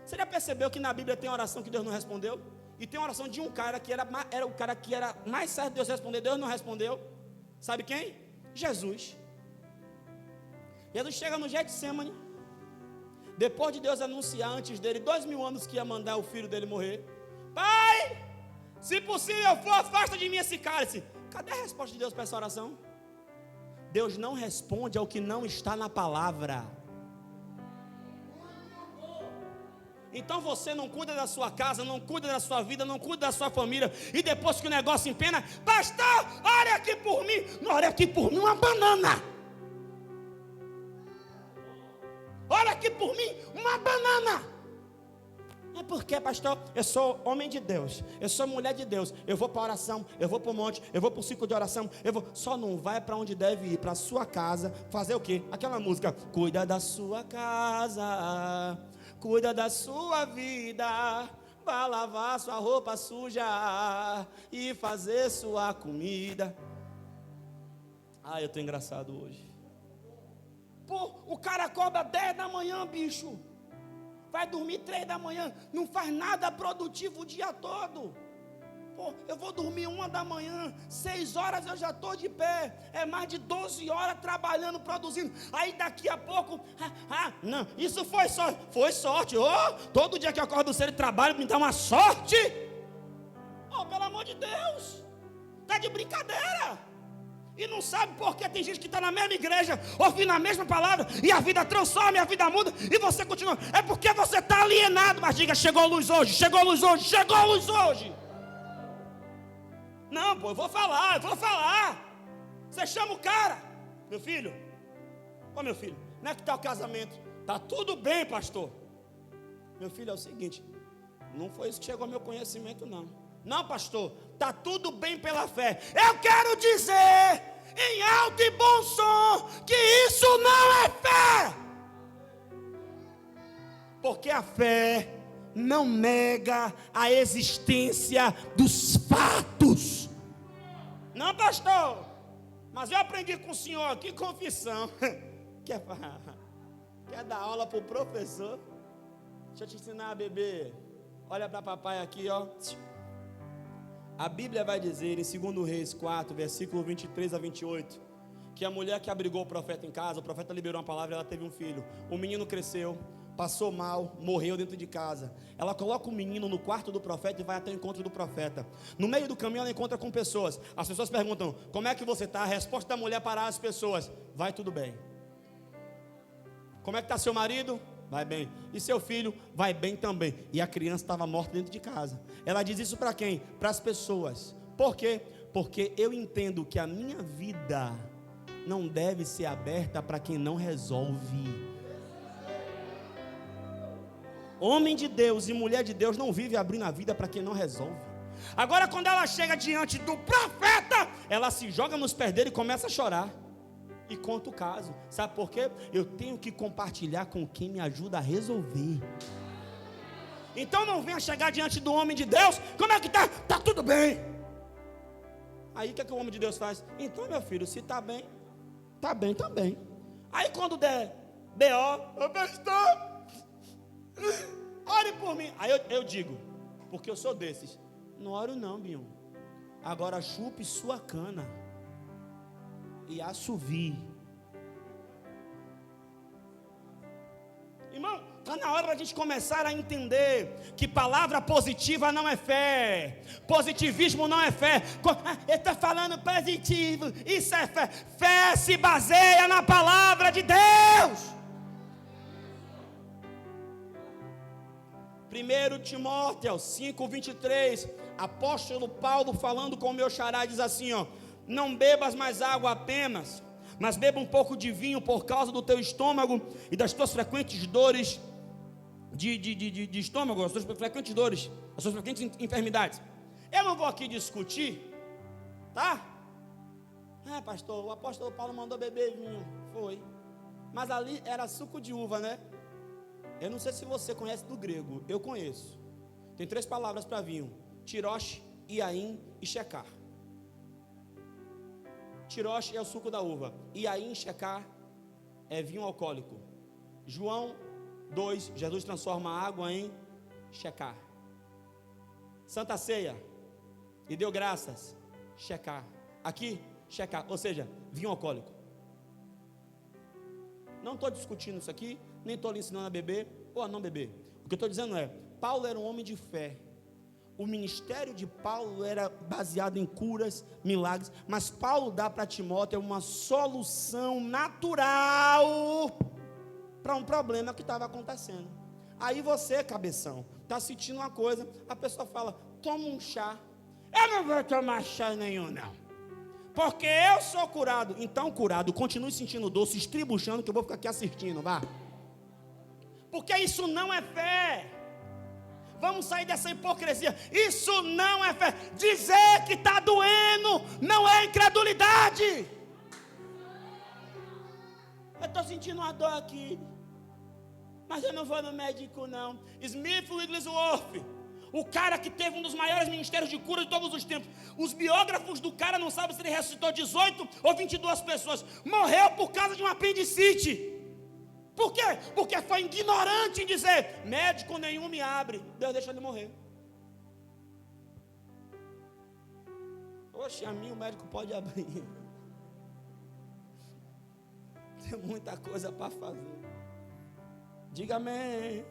Você já percebeu que na Bíblia tem oração que Deus não respondeu? E tem oração de um cara que era o cara que era mais certo de Deus responder, Deus não respondeu. Sabe quem? Jesus. Jesus chega no Getsemane, depois de Deus anunciar antes dele 2000 anos que ia mandar o filho dele morrer. Pai, se possível for, afasta de mim esse cálice. Cadê a resposta de Deus para essa oração? Deus não responde ao que não está na palavra. Então você não cuida da sua casa, não cuida da sua vida, não cuida da sua família, e depois que o negócio empena, pastor, olha aqui por mim, não, olha aqui por mim uma banana. Olha aqui por mim uma banana. É porque, pastor, eu sou homem de Deus, eu sou mulher de Deus, eu vou para a oração, eu vou para o monte, eu vou para o ciclo de oração, só não vai para onde deve ir, para a sua casa, fazer o quê? Aquela música, cuida da sua casa, cuida da sua vida, vai lavar sua roupa suja e fazer sua comida. Eu estou engraçado hoje. Pô, o cara acorda 10 da manhã, bicho. Vai dormir 3 da manhã, não faz nada produtivo o dia todo. Pô, eu vou dormir 1 da manhã, 6 horas eu já estou de pé. É mais de 12 horas trabalhando, produzindo. Aí daqui a pouco, não, isso foi sorte. Foi sorte, todo dia que eu acordo cedo e trabalho, me dá uma sorte. Pelo amor de Deus, tá de brincadeira. E não sabe porque tem gente que está na mesma igreja, ouvindo a mesma palavra, e a vida transforma, e a vida muda, e você continua. É porque você está alienado. Mas diga, chegou a luz hoje, chegou a luz hoje, chegou a luz hoje. Não, pô, eu vou falar. Você chama o cara. Meu filho, meu filho, como é que está o casamento? Está tudo bem, pastor. Meu filho, é o seguinte, não foi isso que chegou ao meu conhecimento, não. Não, pastor, está tudo bem pela fé. Eu quero dizer, em alto e bom som, que isso não é fé. Porque a fé não nega a existência dos fatos. Não, pastor, mas eu aprendi com o senhor, que confissão. Quer dar aula para o professor? Deixa eu te ensinar a beber. Olha para papai aqui, ó. A Bíblia vai dizer em 2 Reis 4, versículo 23 a 28, que a mulher que abrigou o profeta em casa, o profeta liberou uma palavra e ela teve um filho. O menino cresceu, passou mal, morreu dentro de casa. Ela coloca o menino no quarto do profeta e vai até o encontro do profeta. No meio do caminho ela encontra com pessoas. As pessoas perguntam, como é que você está? A resposta da mulher para as pessoas, vai tudo bem. Como é que está seu marido? Vai bem. E seu filho? Vai bem também. E a criança estava morta dentro de casa. Ela diz isso para quem? Para as pessoas. Por quê? Porque eu entendo que a minha vida não deve ser aberta para quem não resolve. Homem de Deus e mulher de Deus não vive abrindo a vida para quem não resolve. Agora, quando ela chega diante do profeta, ela se joga nos pés dele e começa a chorar. E conta o caso. Sabe por quê? Eu tenho que compartilhar com quem me ajuda a resolver. Então não venha chegar diante do homem de Deus. Como é que está? Está tudo bem. Aí o que é que o homem de Deus faz? Então, meu filho, se está bem, está bem, está bem. Aí quando der B.O., pastor, ore por mim. Aí eu digo, porque eu sou desses, não oro não, Binho. Agora chupe sua cana e assovie. Irmão, está na hora da gente começar a entender que palavra positiva não é fé. Positivismo não é fé. Ele está falando positivo, isso é fé. Fé se baseia na palavra de Deus. 1 Timóteo 5:23, apóstolo Paulo falando com o meu xará, diz assim, ó: não bebas mais água apenas, mas beba um pouco de vinho por causa do teu estômago e das tuas frequentes dores de estômago, as suas frequentes dores, as suas frequentes enfermidades. Eu não vou aqui discutir, tá? Pastor, o apóstolo Paulo mandou beber vinho. Foi, mas ali era suco de uva, né? Eu não sei se você conhece do grego, eu conheço. Tem 3 palavras para vinho: tirosh, iaim e shecar. Tiroche é o suco da uva. E aí em Shecar é vinho alcoólico. João 2, Jesus transforma a água em Shecar. Santa Ceia, e deu graças, Shecar. Aqui, Shecar, ou seja, vinho alcoólico. Não estou discutindo isso aqui, nem estou lhe ensinando a beber ou a não beber. O que eu estou dizendo é, Paulo era um homem de fé. O ministério de Paulo era baseado em curas, milagres, mas Paulo dá para Timóteo uma solução natural para um problema que estava acontecendo. Aí você, cabeção, está sentindo uma coisa, a pessoa fala, toma um chá. Eu não vou tomar chá nenhum não, porque eu sou curado. Então curado, continue sentindo doce, estribuchando, que eu vou ficar aqui assistindo, vá. Porque isso não é fé. Vamos sair dessa hipocrisia. Isso não é fé. Dizer que está doendo não é incredulidade. Eu estou sentindo uma dor aqui, mas eu não vou no médico não. Smith Wigglesworth, o cara que teve um dos maiores ministérios de cura de todos os tempos. Os biógrafos do cara não sabem se ele ressuscitou 18 ou 22 pessoas. Morreu por causa de um apendicite. Por quê? Porque foi ignorante em dizer, médico nenhum me abre, Deus deixa ele morrer. Oxe, a mim o médico pode abrir. Tem muita coisa para fazer. Diga amém.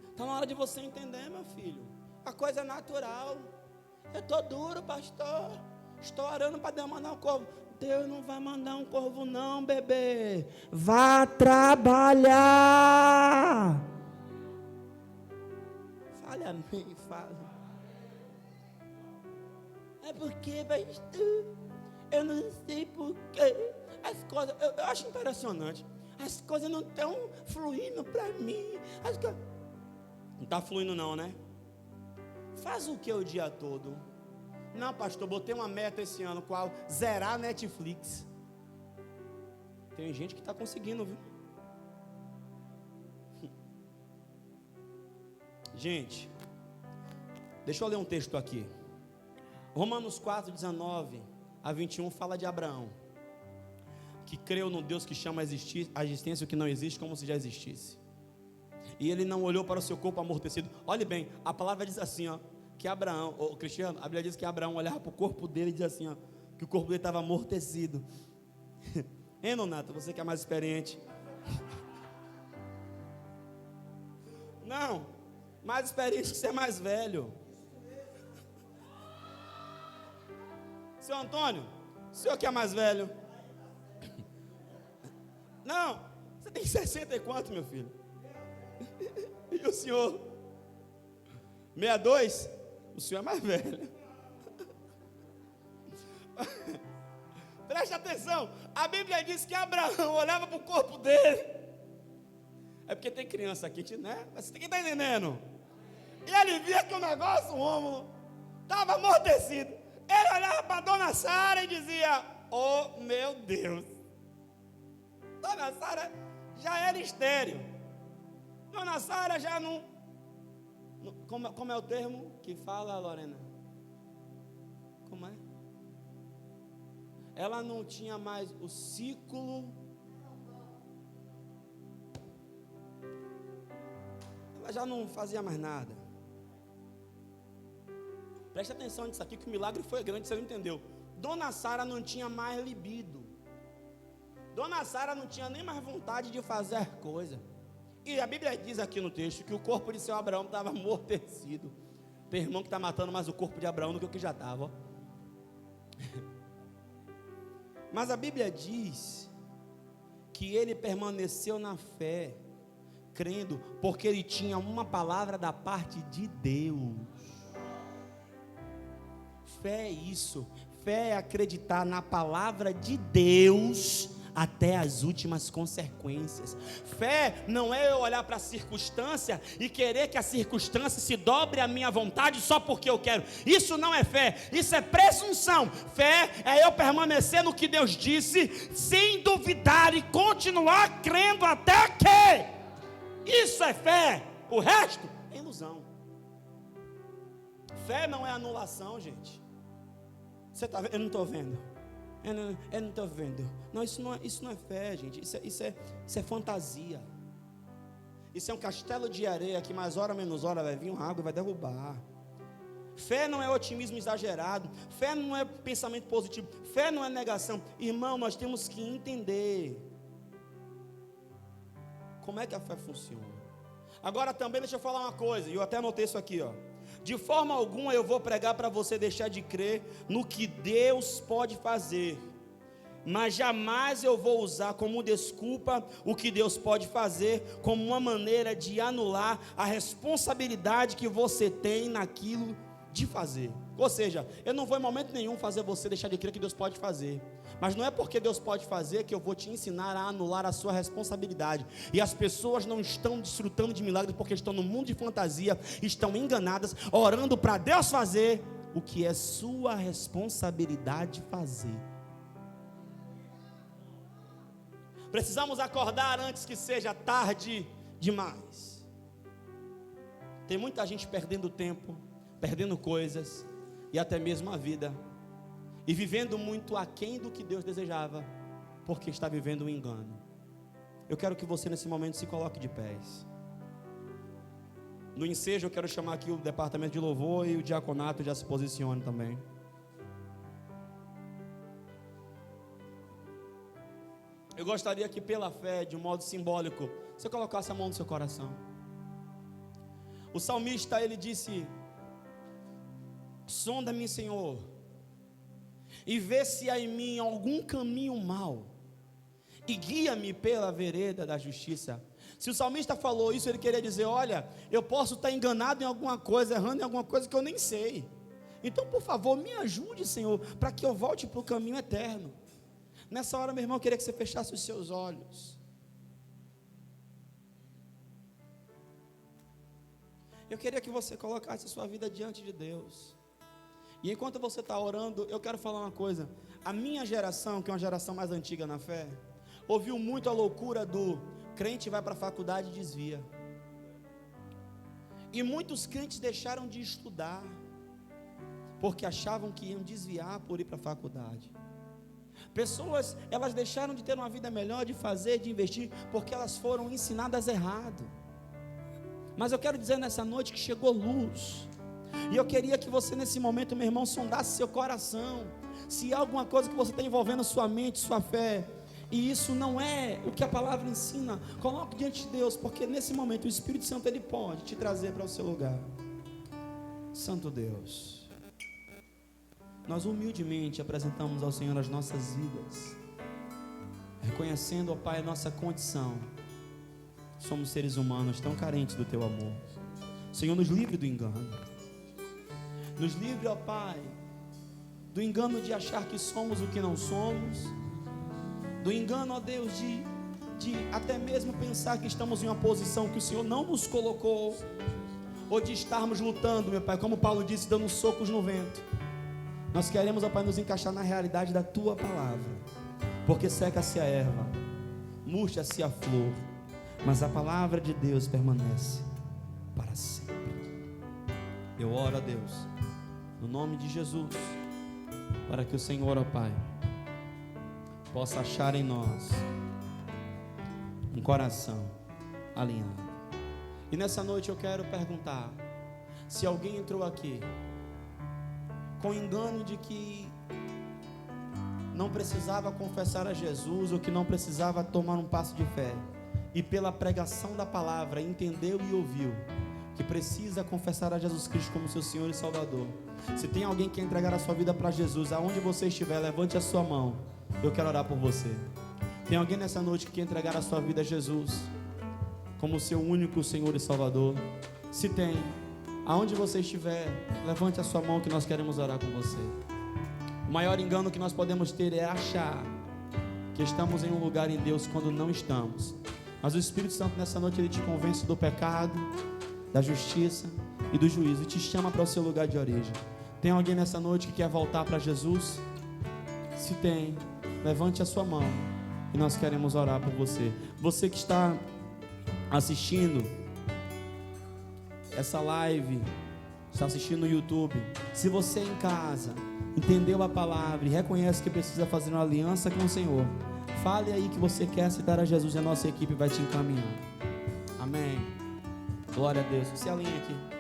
Está na hora de você entender, meu filho. A coisa é natural. Eu estou duro, pastor. Estou orando para Deus mandar um corvo. Deus não vai mandar um corvo não, bebê. Vá trabalhar. Fale amém, fale. É porque, pastor, eu não sei porquê. As coisas, eu acho impressionante. As coisas não estão fluindo para mim. Não está fluindo não, né? Faz o que o dia todo? Não, pastor, botei uma meta esse ano, qual? Zerar Netflix. Tem gente que está conseguindo, viu? Gente, deixa eu ler um texto aqui. Romanos 4, 19 a 21 fala de Abraão, que creu no Deus que chama a existência o que não existe como se já existisse. E ele não olhou para o seu corpo amortecido. Olhe bem, a palavra diz assim, ó, que Abraão, o Cristiano, a Bíblia diz que Abraão olhava para o corpo dele e dizia assim, ó, que o corpo dele estava amortecido. Hein, Nonato, você que é mais experiente. Não, mais experiente que você é mais velho. Seu Antônio, o senhor que é mais velho. Não, você tem 60 e quanto, meu filho? E o senhor? 62? O senhor é mais velho. Preste atenção, a Bíblia diz que Abraão olhava para o corpo dele. É porque tem criança aqui, né? Mas quem está entendendo? E ele via que o negócio, o ômulo, estava amortecido. Ele olhava para a dona Sara e dizia, oh meu Deus. Dona Sara já era estéril. Dona Sara já não... Como é o termo que fala, Lorena? Como é? Ela não tinha mais o ciclo. Ela já não fazia mais nada. Preste atenção nisso aqui, que o milagre foi grande, você não entendeu. Dona Sara não tinha mais libido. Dona Sara não tinha nem mais vontade de fazer coisa. E a Bíblia diz aqui no texto que o corpo de seu Abraão estava amortecido. Tem irmão que está matando mais o corpo de Abraão do que o que já estava. Mas a Bíblia diz que ele permaneceu na fé, crendo, porque ele tinha uma palavra da parte de Deus. Fé é isso. Fé é acreditar na palavra de Deus até as últimas consequências. Fé não é eu olhar para a circunstância e querer que a circunstância se dobre à minha vontade só porque eu quero. Isso não é fé, isso é presunção. Fé é eu permanecer no que Deus disse, sem duvidar e continuar crendo até que. Isso é fé. O resto é ilusão. Fé não é anulação, gente. Você está vendo? Eu não estou vendo. Eu não estou vendo. Não, isso não é fé, gente. Isso é fantasia. Isso é um castelo de areia que mais hora menos hora vai vir uma água e vai derrubar. Fé não é otimismo exagerado. Fé não é pensamento positivo. Fé não é negação. Irmão, nós temos que entender como é que a fé funciona. Agora também deixa eu falar uma coisa. Eu até anotei isso aqui, ó. De forma alguma eu vou pregar para você deixar de crer no que Deus pode fazer, mas jamais eu vou usar como desculpa o que Deus pode fazer, como uma maneira de anular a responsabilidade que você tem naquilo de fazer. Ou seja, eu não vou em momento nenhum fazer você deixar de crer que Deus pode fazer, mas não é porque Deus pode fazer que eu vou te ensinar a anular a sua responsabilidade. E as pessoas não estão desfrutando de milagres porque estão no mundo de fantasia, estão enganadas, orando para Deus fazer o que é sua responsabilidade fazer. Precisamos acordar antes que seja tarde demais. Tem muita gente perdendo tempo, perdendo coisas e até mesmo a vida, e vivendo muito aquém do que Deus desejava, porque está vivendo um engano. Eu quero que você nesse momento se coloque de pés. No ensejo eu quero chamar aqui o departamento de louvor e o diaconato já se posicione também. Eu gostaria que pela fé, de um modo simbólico, você colocasse a mão no seu coração. O salmista, ele disse: sonda-me, Senhor, e vê se há em mim algum caminho mau, e guia-me pela vereda da justiça. Se o salmista falou isso, ele queria dizer: olha, eu posso estar enganado em alguma coisa, errando em alguma coisa que eu nem sei. Então, por favor, me ajude, Senhor, para que eu volte para o caminho eterno. Nessa hora, meu irmão, eu queria que você fechasse os seus olhos. Eu queria que você colocasse a sua vida diante de Deus. E enquanto você está orando, eu quero falar uma coisa. A minha geração, que é uma geração mais antiga na fé, ouviu muito a loucura do crente vai para a faculdade e desvia. E muitos crentes deixaram de estudar, porque achavam que iam desviar por ir para a faculdade. Pessoas, elas deixaram de ter uma vida melhor, de fazer, de investir, porque elas foram ensinadas errado. Mas eu quero dizer nessa noite que chegou luz. E eu queria que você nesse momento, meu irmão, sondasse seu coração. Se há alguma coisa que você está envolvendo sua mente, sua fé, e isso não é o que a palavra ensina, coloque diante de Deus, porque nesse momento o Espírito Santo, ele pode te trazer para o seu lugar. Santo Deus, nós humildemente apresentamos ao Senhor as nossas vidas, reconhecendo, ó Pai, a nossa condição. Somos seres humanos tão carentes do Teu amor. Senhor, nos livre do engano. Nos livre, ó Pai, do engano de achar que somos o que não somos, do engano, ó Deus, de até mesmo pensar que estamos em uma posição que o Senhor não nos colocou, ou de estarmos lutando, meu Pai, como Paulo disse, dando socos no vento. Nós queremos, ó Pai, nos encaixar na realidade da Tua palavra, porque seca-se a erva, murcha-se a flor, mas a palavra de Deus permanece para sempre. Eu oro a Deus, no nome de Jesus, para que o Senhor, ó Pai, possa achar em nós um coração alinhado. E nessa noite eu quero perguntar: se alguém entrou aqui com engano de que não precisava confessar a Jesus, ou que não precisava tomar um passo de fé, e pela pregação da palavra entendeu e ouviu que precisa confessar a Jesus Cristo como seu Senhor e Salvador. Se tem alguém que quer entregar a sua vida para Jesus, aonde você estiver, levante a sua mão. Eu quero orar por você. Tem alguém nessa noite que quer entregar a sua vida a Jesus como seu único Senhor e Salvador? Se tem, aonde você estiver, levante a sua mão que nós queremos orar com você. O maior engano que nós podemos ter é achar que estamos em um lugar em Deus quando não estamos. Mas o Espírito Santo nessa noite, ele te convence do pecado, da justiça e do juízo, e te chama para o seu lugar de origem. Tem alguém nessa noite que quer voltar para Jesus? Se tem, levante a sua mão e nós queremos orar por você. Você que está assistindo essa live está assistindo no YouTube, se você em casa entendeu a palavra e reconhece que precisa fazer uma aliança com o Senhor, fale aí que você quer aceitar a Jesus e a nossa equipe vai te encaminhar. Amém. Glória a Deus. Você alinha aqui.